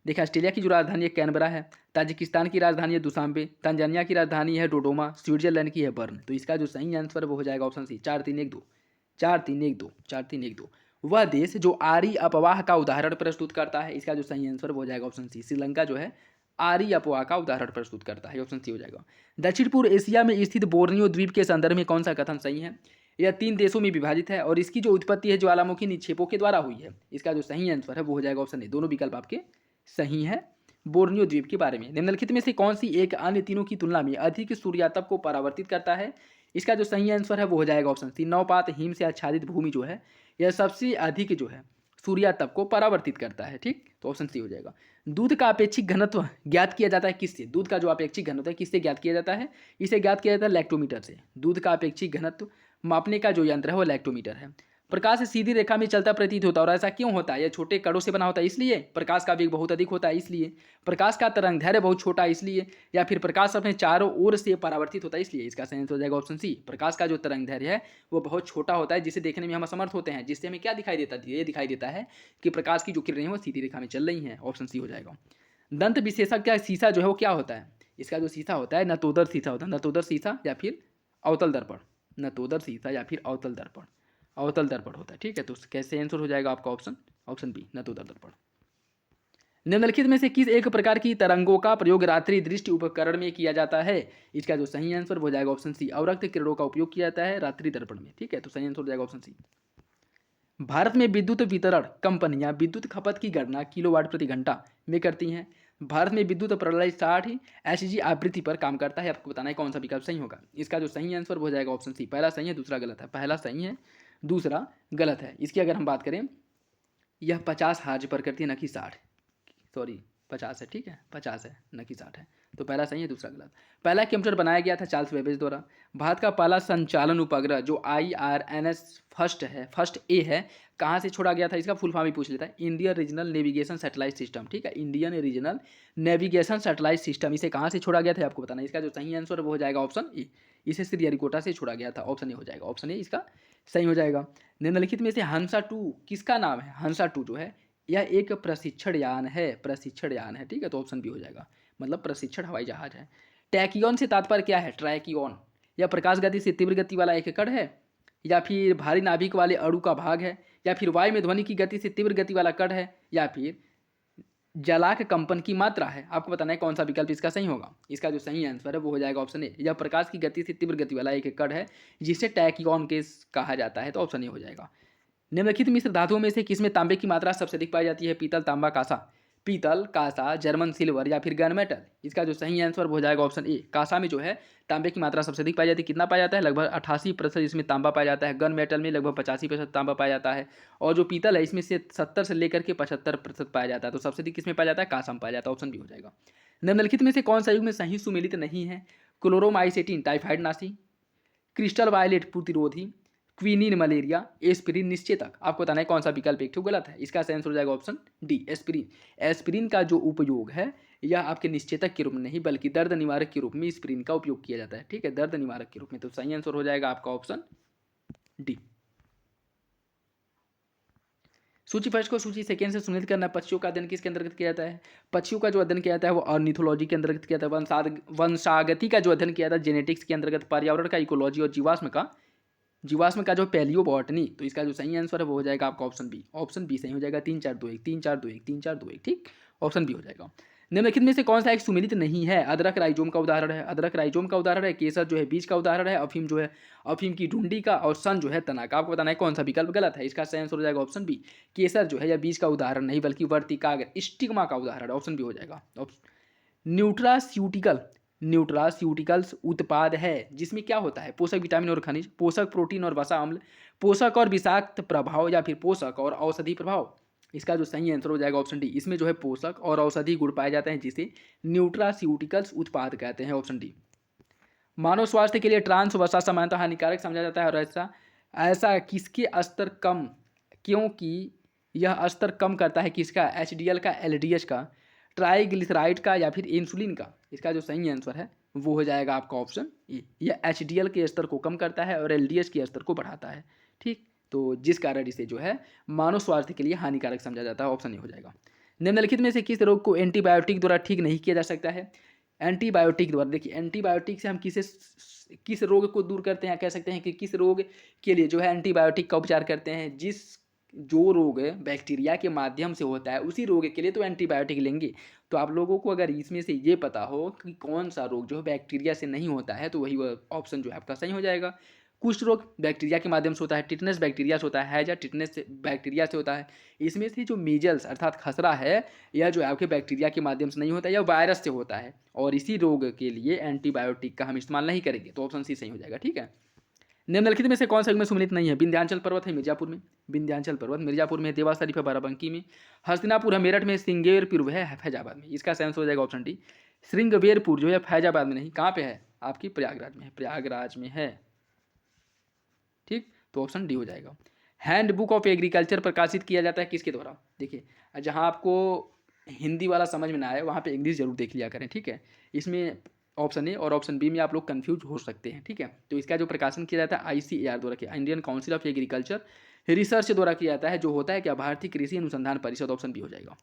देखिए ऑस्ट्रेलिया की जो राजधानी है कैनबरा है, ताजिकिस्तान की राजधानी है दुशांबे, तंजानिया की राजधानी है डोडोमा, स्विट्जरलैंड की है बर्न। तो इसका जो सही आंसर वो हो जाएगा ऑप्शन सी, 4-3-1-2 वह देश जो आर्य अपवाह का उदाहरण प्रस्तुत करता है। इसका जो सही आंसर वो हो जाएगा ऑप्शन सी। श्रीलंका जो है आर्य अपवाह का उदाहरण प्रस्तुत करता है, ऑप्शन सी हो जाएगा। दक्षिण पूर्व एशिया में स्थित बोर्नियो द्वीप के संदर्भ में कौन सा कथन सही है? यह 3 देशों में विभाजित है और इसकी जो उत्पत्ति है ज्वालामुखी निक्षेपों के द्वारा हुई है। इसका जो सही आंसर है वो हो जाएगा ऑप्शन ए। दोनों विकल्प आपके सही है बोर्नियो द्वीप के बारे में। निम्नलिखित में से कौन सी एक अन्य तीनों की तुलना में अधिक सूर्यातप को परावर्तित करता है? इसका जो सही आंसर है वो हो जाएगा ऑप्शन सी। नवपात हिम से आच्छादित भूमि जो है यह सबसे अधिक जो है सूर्यातप को परावर्तित करता है। ठीक, तो ऑप्शन सी हो जाएगा। दूध का अपेक्षिक घनत्व ज्ञात किया जाता है किससे? दूध का जो अपेक्षिक घनत्व है किससे ज्ञात किया जाता है? इसे ज्ञात किया जाता है लैक्टोमीटर से। दूध का अपेक्षिक घनत्व मापने का जो यंत्र है वो लैक्टोमीटर है। प्रकाश सीधी रेखा में चलता प्रतीत होता है और ऐसा क्यों होता है? यह छोटे कणों से बना होता है इसलिए, प्रकाश का वेग बहुत अधिक होता है इसलिए, प्रकाश का तरंग दैर्घ्य बहुत छोटा है इसलिए, या फिर प्रकाश अपने चारों ओर से परावर्तित होता है इसलिए। इसका सही आंसर हो जाएगा ऑप्शन सी। प्रकाश का जो तरंग दैर्घ्य है वो बहुत छोटा होता है जिसे देखने में हम असमर्थ होते हैं, जिससे हमें क्या दिखाई देता है? ये दिखाई देता है कि प्रकाश की जो किरणें हैं वो सीधी रेखा में चल रही हैं। ऑप्शन सी हो जाएगा। दंत विशेषज्ञ का शीशा जो है वो क्या होता है? इसका जो शीशा होता है नतोदर शीशा होता है। नतोदर शीशा या फिर अवतल दर्पण, नतोदर शीशा या फिर अवतल दर्पण, अवतल दर्पण होता है। ठीक है, तो कैसे आंसर हो जाएगा आपका ऑप्शन बी, नतोदर दर्पण। निम्नलिखित में से किस एक प्रकार की तरंगों का प्रयोग रात्रि दृष्टि उपकरण में किया जाता है? इसका जो सही आंसर हो जाएगा ऑप्शन सी, अवरक्त किरणों का उपयोग किया जाता है रात्रि दर्पण में। ठीक है, तो सही आंसर हो जाएगा ऑप्शन सी। भारत में विद्युत वितरण कंपनियां विद्युत खपत की गणना किलोवाट प्रति घंटा में करती हैं। भारत में विद्युत प्रणाली 60 एचजी आवृत्ति पर काम करता है। आपको बताना है कौन सा विकल्प सही होगा। इसका जो सही आंसर हो जाएगा ऑप्शन सी, पहला सही है दूसरा गलत है। पहला सही है दूसरा गलत है। इसकी अगर हम बात करें, यह 50 हर्ट्ज पर करती है, न कि 60। सॉरी 50 है, ठीक है 50 है न कि 60 है। तो पहला सही है दूसरा गलत। पहला कंप्यूटर बनाया गया था चार्ल्स बेबेज द्वारा। भारत का पहला संचालन उपग्रह जो IRNS फर्स्ट ए है, कहाँ से छोड़ा गया था? इसका फुल फॉर्म भी पूछ लेता है, Indian regional navigation satellite system. ठीक है, Indian regional navigation satellite system, इसे कहाँ से छोड़ा गया था आपको बताना है। इसका जो सही आंसर वो हो जाएगा ऑप्शन ए, इसे श्रीहरिकोटा से छोड़ा गया था। ऑप्शन ए हो जाएगा, ऑप्शन ए इसका सही हो जाएगा। निम्नलिखित में से हंसा 2 किसका नाम है? हंसा 2 जो है यह एक प्रशिक्षण यान है, प्रशिक्षण यान है। ठीक है, तो ऑप्शन बी हो जाएगा, मतलब प्रशिक्षण हवाई जहाज है। टैकियन से तात्पर्य क्या है? ट्रैकियन, यह प्रकाश गति से तीव्र गति वाला एक कण है, या फिर भारी नाभिक वाले अणु का भाग है, या फिर वायु में ध्वनि की गति से तीव्र गति वाला कण है, या फिर जलाक कंपन की मात्रा है। आपको बताना है कौन सा विकल्प इसका सही होगा। इसका जो सही आंसर है वो हो जाएगा ऑप्शन ए, यह प्रकाश की गति से तीव्र गति वाला एक कण है जिसे टैकियन के कहा जाता है। तो ऑप्शन ए हो जाएगा। निम्नलिखित मिश्र धातुओं में से किसमें तांबे की मात्रा सबसे अधिक पाई जाती है? पीतल, तांबा, कांसा। पीतल, कांसा, जर्मन सिल्वर या फिर गन मेटल। इसका जो सही आंसर हो जाएगा ऑप्शन ए, कांसा में जो है तांबे की मात्रा सबसे अधिक पाई जाती है। कितना पाया जाता है? लगभग 88% इसमें तांबा पाया जाता है। गन मेटल में लगभग 85% तांबा पाया जाता है। और जो पीतल है इसमें से 70 से लेकर के 75% पाया जाता है। तो सबसे अधिक किसमें पाया जाता है? कांसा में पाया जाता है। ऑप्शन बी हो जाएगा। निम्नलिखित में से कौन सा युग में सही सुमेलित नहीं है? क्लोरोमाइसेटिन टाइफाइड नाशी, क्रिस्टल वायलेट प्रतिरोधी, क्विनिन मलेरिया, एस्पिरिन निश्चेतक। आपको बताना है कौन सा विकल्प एक गलत है। इसका सही आंसर हो जाएगा ऑप्शन डी, एस्पिरिन। एस्पिरिन का जो उपयोग है यह आपके निश्चेतक के रूप में नहीं बल्कि दर्द निवारक के रूप में एस्पिरिन का उपयोग किया जाता है। ठीक है, दर्द निवारक के रूप में। तो सही आंसर हो जाएगा आपका ऑप्शन डी। सूची फर्स्ट को सूची सेकेंड से सुनिश्चित करना। पक्षियों का अध्ययन किसके अंतर्गत किया जाता है? पक्षियों का जो अध्ययन किया जाता है वो ऑर्निथोलॉजी के अंतर्गत किया जाता है। वंशागति का जो अध्ययन किया जाता है जेनेटिक्स के अंतर्गत। पर्यावरण का इकोलॉजी, और जीवाश्म का जो पैलियो बॉटनी। तो इसका जो सही आंसर है वो हो जाएगा आपका ऑप्शन बी। ऑप्शन बी सही हो जाएगा। 3 4 2 1 3 4 2 1 3 4 2 1। ठीक, ऑप्शन बी हो जाएगा। निम्नलिखित में से कौन सा एक सुमेलित नहीं है? अदरक राइजोम का उदाहरण है, अदरक राइजोम का उदाहरण है। केसर जो है बीज का उदाहरण है। अफीम जो है अफीम की ढूंढी का, और सन जो है तना का। आपको बताना है कौन सा विकल्प गलत है। इसका सही आंसर हो जाएगा ऑप्शन बी, केसर जो है यह बीज का उदाहरण नहीं बल्कि वर्तिकाग्र स्टिग्मा का उदाहरण है। ऑप्शन बी हो जाएगा। न्यूट्रास्यूटिकल, न्यूट्रास्यूटिकल्स उत्पाद है जिसमें क्या होता है? पोषक, विटामिन और खनिज, पोषक, प्रोटीन और वसा अम्ल, पोषक और विषाक्त प्रभाव, या फिर पोषक और औषधि प्रभाव। इसका जो सही आंसर हो जाएगा ऑप्शन डी, इसमें जो है पोषक और औषधि गुण पाए जाते हैं जिसे न्यूट्रास्यूटिकल्स उत्पाद कहते हैं। Option D. मानव स्वास्थ्य के लिए ट्रांस वसा सामान्यतः हानिकारक समझा जाता है, और ऐसा ऐसा किसके स्तर कम, क्योंकि यह स्तर कम करता है किसका? HDL का, LDH का, ट्राइग्लिसराइड का, या फिर इंसुलिन का। इसका जो सही आंसर है वो हो जाएगा आपका ऑप्शन ए, यह HDL के स्तर को कम करता है और LDH के स्तर को बढ़ाता है। ठीक, तो जिस कारण इसे जो है मानव स्वास्थ्य के लिए हानिकारक समझा जाता है। ऑप्शन ए हो जाएगा। निम्नलिखित में से किस रोग को एंटीबायोटिक द्वारा ठीक नहीं किया जा सकता है? एंटीबायोटिक द्वारा, देखिए एंटीबायोटिक से हम किस रोग को दूर करते हैं, कह सकते हैं कि किस रोग के लिए जो है एंटीबायोटिक का उपचार करते हैं। जो रोग बैक्टीरिया के माध्यम से होता है उसी रोग के लिए तो एंटीबायोटिक लेंगे। तो आप लोगों को अगर इसमें से ये पता हो कि कौन सा रोग जो है बैक्टीरिया से नहीं होता है तो वही ऑप्शन जो है आपका सही हो जाएगा। कुष्ठ रोग बैक्टीरिया के माध्यम से होता है, टिटनेस बैक्टीरिया से होता है, हैजा टिटनेस बैक्टीरिया से होता है। इसमें से जो मीजल्स अर्थात खसरा है यह जो है आपके बैक्टीरिया के माध्यम से नहीं होता है, यह वायरस से होता है, और इसी रोग के लिए एंटीबायोटिक का हम इस्तेमाल नहीं करेंगे। तो ऑप्शन सी सही हो जाएगा। ठीक है। निम्नलिखित में से कौन सा युग में सुमेलित नहीं है? विंध्याचल पर्वत है मिर्जापुर में, विंध्याचल पर्वत मिर्जापुर में, देवा शरीफ है बाराबंकी में, हस्तिनापुर है मेरठ में, श्रृंगेरपुर है फैजाबाद में। इसका सही आंसर हो जाएगा ऑप्शन डी, श्रृंगवेरपुर जो है फैजाबाद में नहीं, कहाँ पे है? आपकी प्रयागराज में है, प्रयागराज में है। ठीक, तो ऑप्शन डी हो जाएगा। हैंड बुक ऑफ एग्रीकल्चर प्रकाशित किया जाता है किसके द्वारा? देखिए जहाँ आपको हिंदी वाला समझ में ना आए वहाँ पे इंग्लिश जरूर देख लिया करें। ठीक है, इसमें ऑप्शन ए और ऑप्शन बी में आप लोग कंफ्यूज हो सकते हैं। ठीक है, तो इसका जो प्रकाशन किया जाता है ICAR द्वारा किया, Indian council of agriculture research द्वारा किया जाता है, जो होता है क्या? भारतीय कृषि अनुसंधान परिषद। ऑप्शन बी हो जाएगा।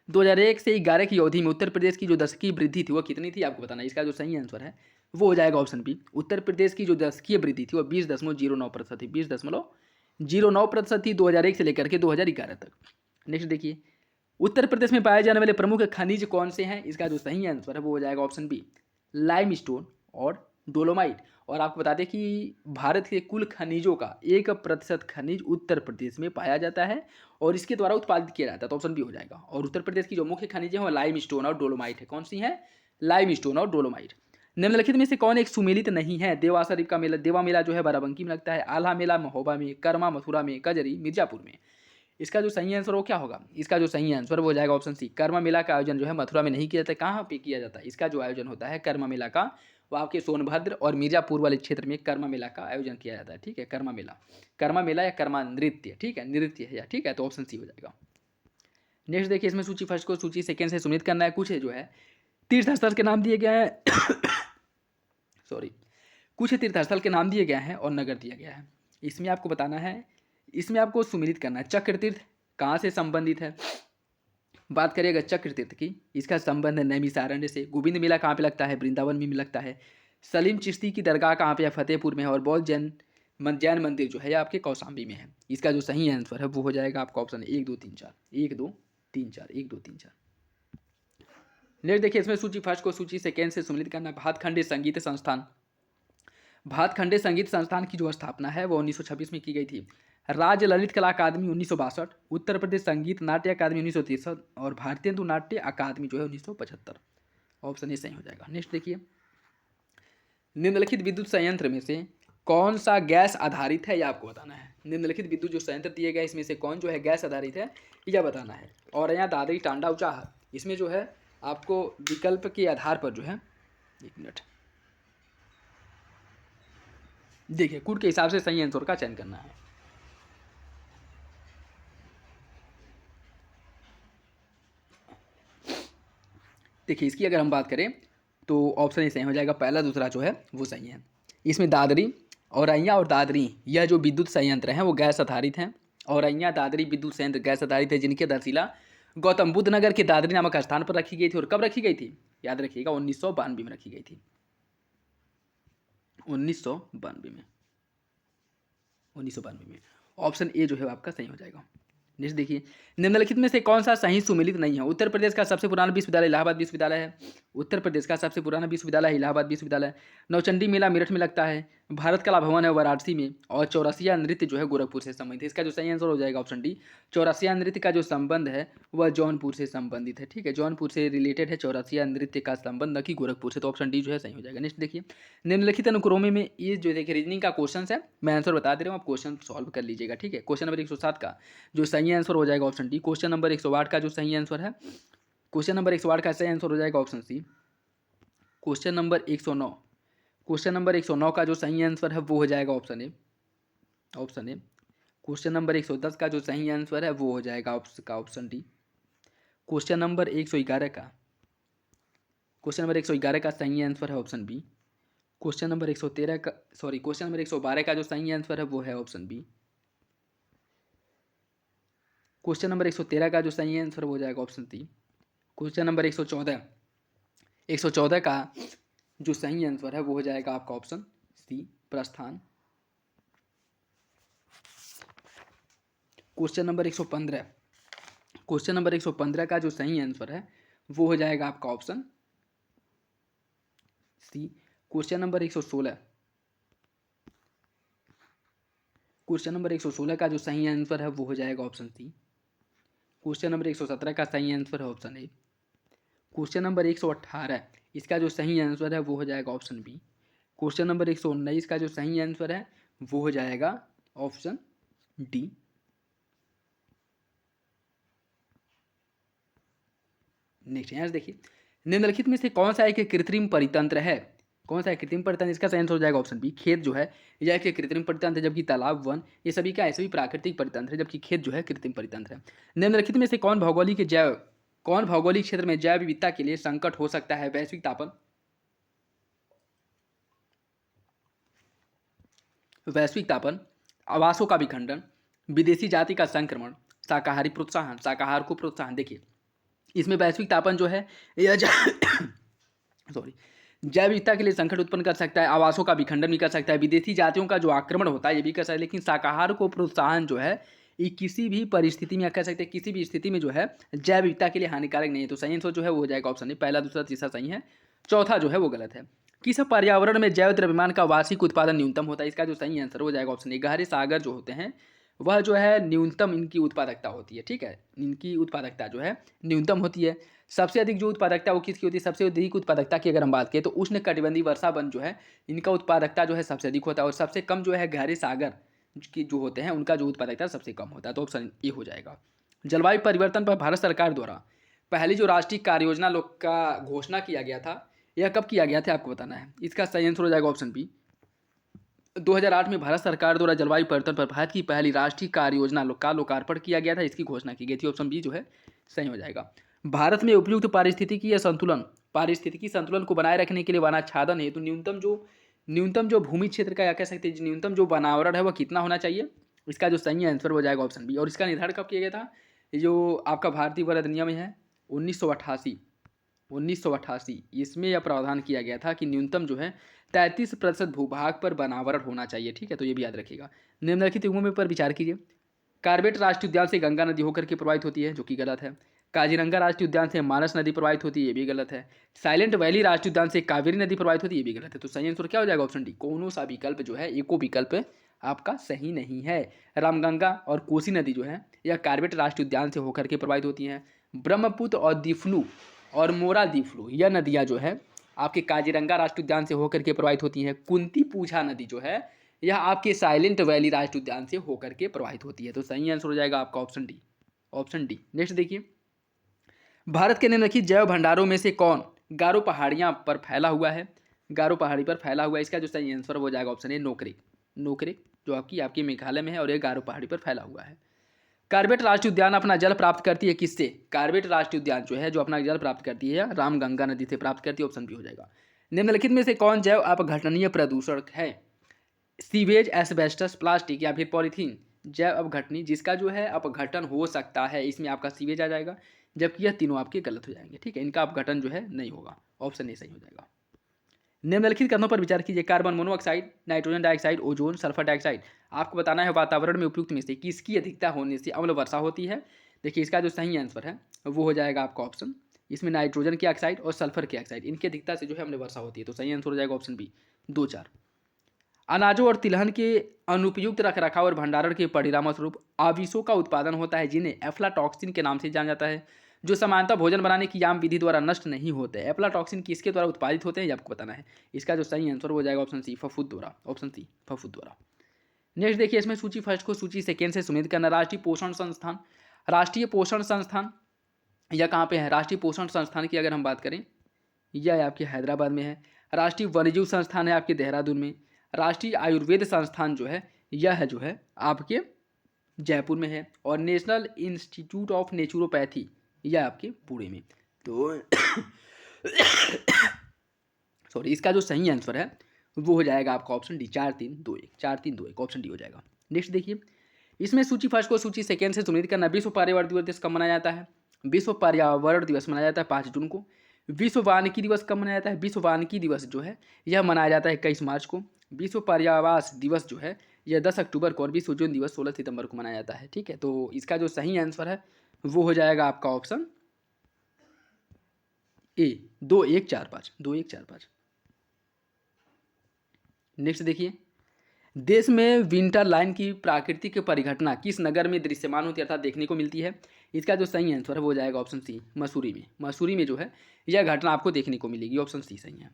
2001 से 11 की अवधि में उत्तर प्रदेश की जो दशकीय वृद्धि थी वो कितनी थी? आपको बताना है। इसका जो सही आंसर है वो हो जाएगा ऑप्शन बी, उत्तर प्रदेश की जो दशकीय वृद्धि थी वो 20.09% थी, 20.09% थी 2001 से लेकर के 2011 तक। नेक्स्ट देखिए, उत्तर प्रदेश में पाए जाने वाले प्रमुख खनिज कौन से हैं? इसका जो सही आंसर है वो हो जाएगा ऑप्शन बी, लाइमस्टोन और डोलोमाइट। और आपको बता दें कि भारत के कुल खनिजों का 1% खनिज उत्तर प्रदेश में पाया जाता है और इसके द्वारा उत्पादित किया जाता है, तो ऑप्शन बी हो जाएगा। और उत्तर प्रदेश की जो मुख्य खनिज है वो लाइमस्टोन और डोलोमाइट है। कौन सी है? लाइमस्टोन और डोलोमाइट। निम्नलिखित में से कौन एक सुमेलित नहीं है? देवा शरीफ का मेला, देवा मेला जो है बाराबंकी में लगता है, आल्हा मेला महोबा में, कर्मा मथुरा में, कजरी मिर्जापुर में। इसका जो सही आंसर वो क्या होगा? इसका जो सही आंसर वो हो जाएगा ऑप्शन सी, कर्मा मेला का आयोजन जो है मथुरा में नहीं किया जाता है। कहाँ पे किया जाता है? इसका जो आयोजन होता है कर्मा मेला का, वो आपके सोनभद्र और मिर्जापुर वाले क्षेत्र में कर्मा मेला का आयोजन किया जाता है। ठीक है, कर्मा मेला या कर्मा नृत्य, ठीक है, नृत्य है या, ठीक है, तो ऑप्शन सी हो जाएगा। नेक्स्ट देखिए, इसमें सूची फर्स्ट को सूची सेकेंड से सुमित करना है। कुछ जो है तीर्थ स्थल के नाम दिए गए हैं सॉरी, कुछ तीर्थ स्थल के नाम दिए गए हैं और नगर दिया गया है। इसमें आपको बताना है, इसमें आपको सुमिलित करना है। चक्र तीर्थ कहाँ से संबंधित है? बात करिएगा चक्र तीर्थ की, इसका संबंध है नैमिषारण्य से। गोविंद मेला कहाँ पे लगता है? वृंदावन में लगता है। सलीम चिश्ती की दरगाह कहाँ पे है? फतेहपुर में है। और बौद्ध जैन मंदिर जो है आपके कौशाम्बी में है। इसका जो सही आंसर है वो हो जाएगा आपका ऑप्शन 1 2 3 4 1 2 3 4 1 2 3 4। नेक्स्ट देखिए, इसमें सूची फर्स्ट को सूची सेकेंड से सम्मिलित करना। भातखंडे संगीत संस्थान, भातखंडे संगीत संस्थान की जो स्थापना है वो 1926 में की गई थी। राज्य ललित कला अकादमी 1962, उत्तर प्रदेश संगीत नाट्य अकादमी 1963 और भारतीय नाट्य अकादमी जो है 1975। ऑप्शन ए सही हो जाएगा। नेक्स्ट देखिए, निम्नलिखित विद्युत संयंत्र में से कौन सा गैस आधारित है, यह आपको बताना है। निम्नलिखित विद्युत जो संयंत्र दिए गए इसमें से कौन जो है गैस आधारित है, यह बताना है। और यहाँ दादरी टांडा उचाह, इसमें जो है आपको विकल्प के आधार पर जो है, एक मिनट देखिए, कुल के हिसाब से सही आंसर का चयन करना है। देखिए, इसकी अगर हम बात करें तो ऑप्शन ए सही हो जाएगा, पहला दूसरा जो है वो सही है। इसमें दादरी, औरैया और दादरी यह जो विद्युत संयंत्र हैं वो गैस आधारित हैं। औरैया दादरी विद्युत संयंत्र गैस आधारित है, जिनकी आधारशिला गौतम बुद्ध नगर के दादरी नामक स्थान पर रखी गई थी। और कब रखी गई थी? याद रखिएगा, 1992 में रखी गई थी। 1992 में। ऑप्शन ए जो है आपका सही हो जाएगा। नेक्स्ट देखिए, निम्नलिखित में से कौन सा सही सुमेलित नहीं है? उत्तर प्रदेश का सबसे पुराना विश्वविद्यालय इलाहाबाद विश्वविद्यालय है। उत्तर प्रदेश का सबसे पुराना विश्वविद्यालय इलाहाबाद विश्वविद्यालय। नौचंडी मेला मेरठ में लगता है। भारत कला भवन है वाराणसी में। और चौरसिया नृत्य जो है गोरखपुर से संबंधित है। इसका जो सही आंसर हो जाएगा ऑप्शन डी, चौरसिया नृत्य का जो संबंध है वह जौनपुर से संबंधित है। ठीक है, जौनपुर से रिलेटेड है चौरसिया नृत्य का संबंध, न कि गोरखपुर से। तो ऑप्शन डी जो है सही हो जाएगा। नेक्स्ट देखिए, निम्नलिखित अनुक्रमों में ये जो देखिए रीजनिंग का क्वेश्चन है, मैं आंसर बता दे रहा हूँ, आप क्वेश्चन सॉल्व कर लीजिएगा। ठीक है, क्वेश्चन नंबर 107 का जो सही आंसर हो जाएगा ऑप्शन डी। क्वेश्चन नंबर 108 का जो सही आंसर है, क्वेश्चन नंबर 108 का सही आंसर हो जाएगा option C. Question number 109, question number 109 का जो सही आंसर है वो हो जाएगा option A, option A. Question number 110 का जो सही आंसर है वो हो जाएगा ऑप्शन डी। क्वेश्चन नंबर 111 का, क्वेश्चन नंबर 111 का सही आंसर है ऑप्शन बी। क्वेश्चन नंबर 113 का, सॉरी, क्वेश्चन नंबर 112 का जो सही आंसर है वो है ऑप्शन बी। क्वेश्चन नंबर 113 का जो सही आंसर हो जाएगा ऑप्शन सी। क्वेश्चन नंबर 114 का जो सही आंसर है वो हो जाएगा आपका ऑप्शन सी, प्रस्थान। क्वेश्चन नंबर 115, क्वेश्चन नंबर 115 का जो सही आंसर है वो हो जाएगा आपका option C. Question number 116, question number 116 का जो सही आंसर है वो हो जाएगा ऑप्शन सी। क्वेश्चन नंबर 117 का सही आंसर है ऑप्शन ए। क्वेश्चन नंबर 118, इसका जो सही आंसर है वो हो जाएगा ऑप्शन बी। क्वेश्चन नंबर 119 का जो सही आंसर है वो हो जाएगा ऑप्शन डी। नेक्स्ट यहाँ देखिए, निम्नलिखित में से कौन सा एक कृत्रिम परितंत्र है? कौन सा है कृत्रिम परितंत्र? इसका सही आंसर हो जाएगा ऑप्शन बी, खेत जो है यह एक कृत्रिम परितंत्र है, जबकि तालाब, वन, ये सभी क्या है? सभी प्राकृतिक परितंत्र है, जबकि खेत जो है कृत्रिम परितंत्र है। निम्नलिखित में से कौन भौगोलिक क्षेत्र में जैव विविधता के लिए संकट हो सकता है? वैश्विक तापन, वैश्विक तापन, आवासों का विखंडन, विदेशी जाति का संक्रमण, शाकाहारी प्रोत्साहन, शाकाहार को प्रोत्साहन। देखिए, इसमें वैश्विक तापन जो है यह सॉरी, जैव विविधता के लिए संकट उत्पन्न कर सकता है, आवासों का विखंडन भी कर सकता है, विदेशी जातियों का जो आक्रमण होता है ये भी कर सकता है, लेकिन शाकाहार को प्रोत्साहन जो है ये किसी भी परिस्थिति में, या कह सकते हैं किसी भी स्थिति में जो है जैव विविधता के लिए हानिकारक नहीं है। तो सही आंसर जो है वो हो जाएगा ऑप्शन नहीं, पहला दूसरा तीसरा सही है, चौथा जो है वो गलत है। किस पर्यावरण में जैव द्रव्यमान का वार्षिक उत्पादन न्यूनतम होता है? इसका जो सही आंसर हो जाएगा ऑप्शन ए, गहरे सागर जो होते हैं वह जो है न्यूनतम इनकी उत्पादकता होती है। ठीक है, इनकी उत्पादकता जो है न्यूनतम होती है। सबसे अधिक जो उत्पादकता वो किसकी होती है? सबसे अधिक उत्पादकता की अगर हम बात करें तो उष्ण कटिबंधीय वर्षा वन जो है इनका उत्पादकता जो है सबसे अधिक होता है, और सबसे कम जो है गहरे सागर की जो होते हैं उनका जो उत्पादकता सबसे कम होता है। तो ऑप्शन ए हो जाएगा। जलवायु परिवर्तन पर भारत सरकार द्वारा पहली जो राष्ट्रीय कार्य योजना लोग का घोषणा किया गया था, यह कब किया गया था आपको बताना है। इसका सही आंसर हो जाएगा ऑप्शन बी, 2008 में भारत सरकार द्वारा जलवायु परिवर्तन पर भारत की पहली राष्ट्रीय कार्य योजना का लोकार्पण किया गया था, इसकी घोषणा की गई थी। ऑप्शन बी जो है सही हो जाएगा। भारत में उपयुक्त पारिस्थितिकी संतुलन को बनाए रखने के लिए वनाच्छादन हेतु न्यूनतम जो भूमि क्षेत्र का, या कह सकते हैं न्यूनतम जो वनावरण है वह कितना होना चाहिए? इसका जो सही आंसर हो जाएगा ऑप्शन बी। और इसका निर्धारण कब किया गया था? ये जो आपका भारतीय वन अधिनियम है 1988, इसमें यह प्रावधान किया गया था कि न्यूनतम जो है 33% भूभाग पर वनावरण होना चाहिए। ठीक है, तो ये भी याद रखिएगा। निम्नलिखित युग्मों पर विचार कीजिए। कार्बेट राष्ट्रीय उद्यान से गंगा नदी होकर के प्रवाहित होती है, जो कि गलत है। काजीरंगा राष्ट्रीय उद्यान से मानस नदी प्रवाहित होती है, ये भी गलत है। साइलेंट वैली राष्ट्रीय उद्यान से कावेरी नदी प्रवाहित होती है, ये भी गलत है। तो सही आंसर क्या हो जाएगा? ऑप्शन डी, कौन सा विकल्प जो है एको विकल्प आपका सही नहीं है। रामगंगा और कोसी नदी जो है यह कार्बेट राष्ट्रीय उद्यान से होकर के प्रवाहित होती हैं। ब्रह्मपुत्र और दिफलू और मोरा दिफलू यह नदियाँ जो है आपके काजीरंगा राष्ट्रीय उद्यान से होकर के प्रवाहित होती हैं। कुंती पूछा नदी जो है यह आपके साइलेंट वैली राष्ट्रीय उद्यान से होकर के प्रवाहित होती है। तो सही आंसर हो जाएगा आपका option D, option D. Next देखिए, भारत के निम्नलिखित जैव भंडारों में से कौन गारो पहाड़ियाँ पर फैला हुआ है? गारो पहाड़ी पर फैला हुआ है, इसका जो सही आंसर हो जाएगा ऑप्शन ए, नोकरेक। नोकरेक जो आपकी मेघालय में है और ये गारो पहाड़ी पर फैला हुआ है। कार्बेट राष्ट्रीय उद्यान अपना जल प्राप्त करती है किससे? कार्बेट राष्ट्रीय उद्यान जो है जो अपना जल प्राप्त करती है रामगंगा नदी से प्राप्त करती है। ऑप्शन बी हो जाएगा। निम्नलिखित में से कौन जैव अपघटनीय प्रदूषक है? सीवेज, एस्बेस्टस, प्लास्टिक या फिर पॉलीथीन? जैव अपघटनीय जिसका जो है अपघटन हो सकता है, इसमें आपका सीवेज आ जाएगा, जबकि यह तीनों आपके गलत हो जाएंगे। ठीक है, इनका अपघटन जो है नहीं होगा। ऑप्शन ए सही हो जाएगा। निम्नलिखित कथनों पर विचार कीजिए। Carbon monoxide, nitrogen dioxide, ozone, sulphur dioxide. आपको बताना है वातावरण में उपयुक्त में से किसकी अधिकता होने से अम्ल वर्षा होती है। देखिए इसका जो सही आंसर है वो हो जाएगा आपका ऑप्शन, इसमें नाइट्रोजन की ऑक्साइड और सल्फर की ऑक्साइड इनकी अधिकता से जो है अम्ल वर्षा होती है। तो सही आंसर हो जाएगा ऑप्शन बी, 2-4। अनाजों और तिलहन के अनुपयुक्त रखरखाव और भंडारण के परिणामस्वरूप आविशों का उत्पादन होता है, जिन्हें एफ्लाटॉक्सिन के नाम से जाना जाता है, जो सामान्यतः भोजन बनाने की आम विधि द्वारा नष्ट नहीं होते। एफ्लाटॉक्सिन किसके द्वारा उत्पादित होते हैं ये आपको बताना है। इसका जो सही आंसर हो जाएगा ऑप्शन सी, फफूद द्वारा। ऑप्शन सी, फफूद द्वारा। नेक्स्ट देखिए, इसमें सूची फर्स्ट को सूची सेकेंड से सुमेलित करना। राष्ट्रीय पोषण संस्थान, राष्ट्रीय पोषण संस्थान यह कहाँ पे है? राष्ट्रीय पोषण संस्थान की अगर हम बात करें यह आपके हैदराबाद में है। राष्ट्रीय वन्यजीव संस्थान है आपके देहरादून में। राष्ट्रीय आयुर्वेद संस्थान जो है यह जो है आपके जयपुर में है। और नेशनल इंस्टीट्यूट ऑफ नेचुरोपैथी यह आपके पुणे में। तो सॉरी, इसका जो सही आंसर है वो हो जाएगा आपका ऑप्शन डी, 4-3-2-1, 4-3-2-1 ऑप्शन डी हो जाएगा। नेक्स्ट देखिए, इसमें सूची फर्स्ट को सूची सेकेंड से सुमेलित करना। विश्व पर्यावरण दिवस कब मनाया जाता है? विश्व पर्यावरण दिवस मनाया जाता है 5 जून को। विश्व वानिकी दिवस कब मनाया जाता है? विश्व वानिकी दिवस जो है यह मनाया जाता है 21 मार्च को। विश्व पर्यावास दिवस जो है यह 10 अक्टूबर को, और विश्व ओजोन दिवस 16 सितंबर को मनाया जाता है। ठीक है, तो इसका जो सही आंसर है वो हो जाएगा आपका ऑप्शन ए, 2-1-4-5, 2-1-4-5। नेक्स्ट देखिए, देश में विंटर लाइन की प्राकृतिक परिघटना किस नगर में दृश्यमान होती है अर्थात देखने को मिलती है? इसका जो सही आंसर है वो हो जाएगा ऑप्शन सी, मसूरी में। मसूरी में जो है यह घटना आपको देखने को मिलेगी। ऑप्शन सी सही है।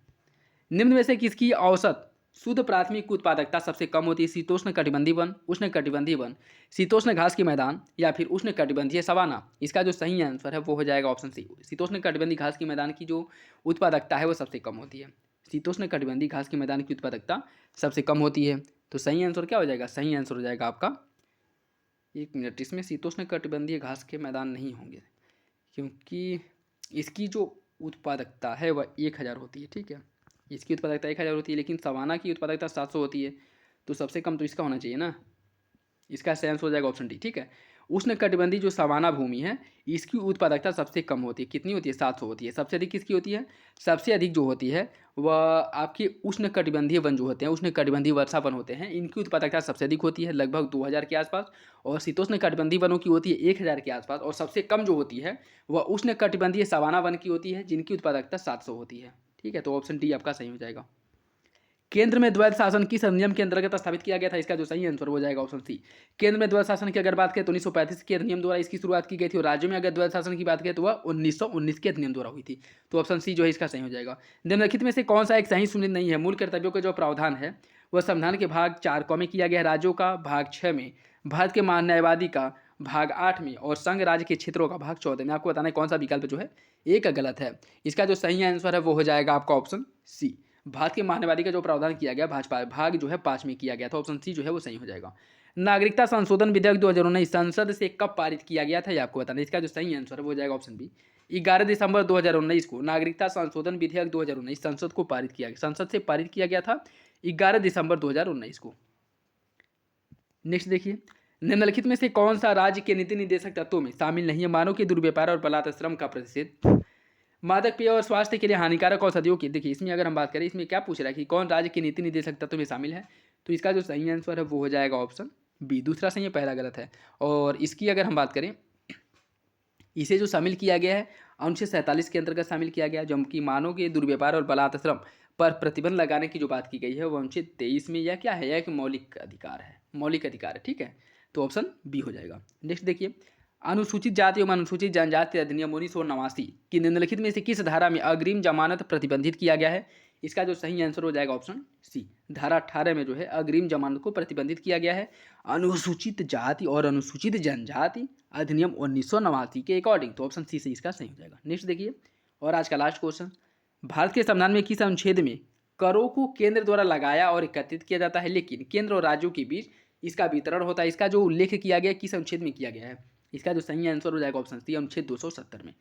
निम्न में से किसकी औसत शुद्ध प्राथमिक उत्पादकता सबसे कम होती है? शीतोष्ण कटिबंधीय वन, उष्ण कटिबंधीय वन, शीतोष्ण घास के मैदान या फिर उष्ण कटिबंधीय सवाना? इसका जो सही आंसर है वो हो जाएगा ऑप्शन सी, शीतोष्ण कटिबंधीय घास के मैदान की जो उत्पादकता है वो सबसे कम होती है। शीतोष्ण कटिबंधीय घास के मैदान की उत्पादकता सबसे कम होती है। तो सही आंसर क्या हो जाएगा? सही आंसर हो जाएगा आपका, 1 मिनट, इसमें शीतोष्ण कटिबंधीय घास के मैदान नहीं होंगे क्योंकि इसकी जो उत्पादकता है वह 1000 होती है। ठीक है, इसकी उत्पादकता 1000 होती है, लेकिन सवाना की उत्पादकता 700 होती है। तो सबसे कम तो इसका होना चाहिए ना। इसका सही आंसर हो जाएगा ऑप्शन डी। ठीक है, उष्णकटिबंधीय जो सवाना भूमि है इसकी उत्पादकता सबसे कम होती है। कितनी होती है? 700 होती है। सबसे अधिक किसकी होती है? सबसे अधिक जो होती है वह आपके उष्णकटिबंधीय वन जो होते हैं, उष्णकटिबंधीय वर्षा वन होते हैं, इनकी उत्पादकता सबसे अधिक होती है, लगभग 2000 के आसपास। और शीतोष्णकटिबंधीय वनों की होती है 1000 के आसपास। और सबसे कम जो होती है वह उष्णकटिबंधीय सवाना वन की होती है, जिनकी उत्पादकता 700 होती है। ठीक है, तो ऑप्शन डी आपका सही हो जाएगा। केंद्र में द्वैध शासन किस अधिनियम के अंतर्गत स्थापित किया गया था? इसका जो सही आंसर हो जाएगा ऑप्शन सी। केंद्र में द्वैध शासन की अगर बात करें तो 1935 के अधिनियम द्वारा इसकी शुरुआत की गई थी, और राज्यों में अगर द्वैध शासन की बात करें तो वह 1919 के अधिनियम द्वारा हुई थी। तो ऑप्शन सी जो है इसका सही हो जाएगा। निम्नलिखित में से कौन सा एक सही सुनिश्चित नहीं है? मूल कर्तव्यों का जो प्रावधान है वह संविधान के भाग 4 में किया गया है, राज्यों का भाग 6 में, भारत के महान न्यायवादी का भाग 8 में, और संघ राज्य के क्षेत्रों का भाग 14 में। आपको बताना है कौन सा विकल्प जो है एक गलत है। इसका जो सही आंसर है वो हो जाएगा आपका ऑप्शन सी। भारत के महान्यवादी का जो प्रावधान किया गया भाजपा भाग जो है 5 में किया गया था। ऑप्शन सी जो है वो सही हो जाएगा। नागरिकता संशोधन विधेयक 2019 संसद से कब पारित किया गया था ये आपको बताना है। इसका जो सही आंसर है वो हो जाएगा ऑप्शन बी। 11 दिसंबर 2019 को नागरिकता संशोधन विधेयक 2019 संसद को पारित किया गया, संसद से पारित किया गया था 11 दिसंबर 2019 को। नेक्स्ट देखिए, निम्नलिखित में से कौन सा राज्य के नीति निर्देशक तत्वों में शामिल नहीं है? मानव के दुर्व्यवहार और बलात्कार श्रम का प्रतिषेध, मादक पेय और स्वास्थ्य के लिए हानिकारक औषधियों की। देखिए इसमें अगर हम बात करें, इसमें क्या पूछ रहा है कि कौन राज्य के नीति निर्देशक तत्व में शामिल है, तो इसका जो सही आंसर है वो हो जाएगा ऑप्शन बी। दूसरा सही है, पहला गलत है। और इसकी अगर हम बात करें, इसे जो शामिल किया गया है अनुच्छेद 47 के अंतर्गत शामिल किया गया है, जो कि मानव के दुर्व्यवहार और बलात्कार श्रम पर प्रतिबंध लगाने की जो बात की गई है वो अनुच्छेद 23 में। यह क्या है? यह एक मौलिक अधिकार है, मौलिक अधिकार है। ठीक है, तो ऑप्शन बी हो जाएगा। नेक्स्ट देखिए, अनुसूचित जाति एवं अनुसूचित जनजाति अधिनियम 1989 की निम्नलिखित में से किस धारा में अग्रिम जमानत प्रतिबंधित किया गया है? इसका जो सही आंसर हो जाएगा ऑप्शन सी। धारा 18 में जो है अग्रिम जमानत को प्रतिबंधित किया गया है अनुसूचित जाति और अनुसूचित जनजाति अधिनियम 1989 के अकॉर्डिंग। तो ऑप्शन सी से इसका सही हो जाएगा। नेक्स्ट देखिए, और आज का लास्ट क्वेश्चन, भारत के संविधान में किस अनुच्छेद में करों को केंद्र द्वारा लगाया और एकत्रित किया जाता है, लेकिन केंद्र और राज्यों के बीच इसका वितरण होता है? इसका जो उल्लेख किया गया किस अनुच्छेद में किया गया है? इसका जो सही आंसर हो जाएगा ऑप्शन सी, अनुच्छेद 270 में।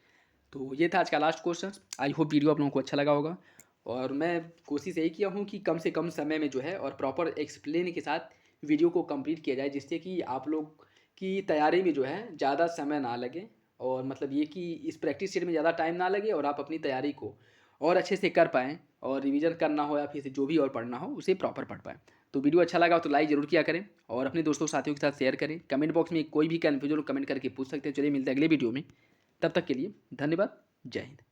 तो ये था आज का last question. I hope video आप लोगों को अच्छा लगा होगा, और मैं कोशिश यही किया हूँ कि कम से कम समय में जो है और प्रॉपर एक्सप्लेन के साथ वीडियो को कंप्लीट किया जाए, जिससे कि आप लोग की तैयारी में जो है ज़्यादा समय ना लगे, और मतलब ये कि इस प्रैक्टिस सेट में ज़्यादा टाइम ना लगे, और आप अपनी तैयारी को और अच्छे से कर पाएँ, और रिवीजन करना हो या फिर से जो भी और पढ़ना हो उसे प्रॉपर पढ़ पाएँ। तो वीडियो अच्छा लगा तो लाइक जरूर किया करें, और अपने दोस्तों साथियों के साथ शेयर करें। कमेंट बॉक्स में कोई भी कन्फ्यूजन कमेंट करके पूछ सकते हैं। चलिए मिलते हैं अगले वीडियो में, तब तक के लिए धन्यवाद। जय हिंद।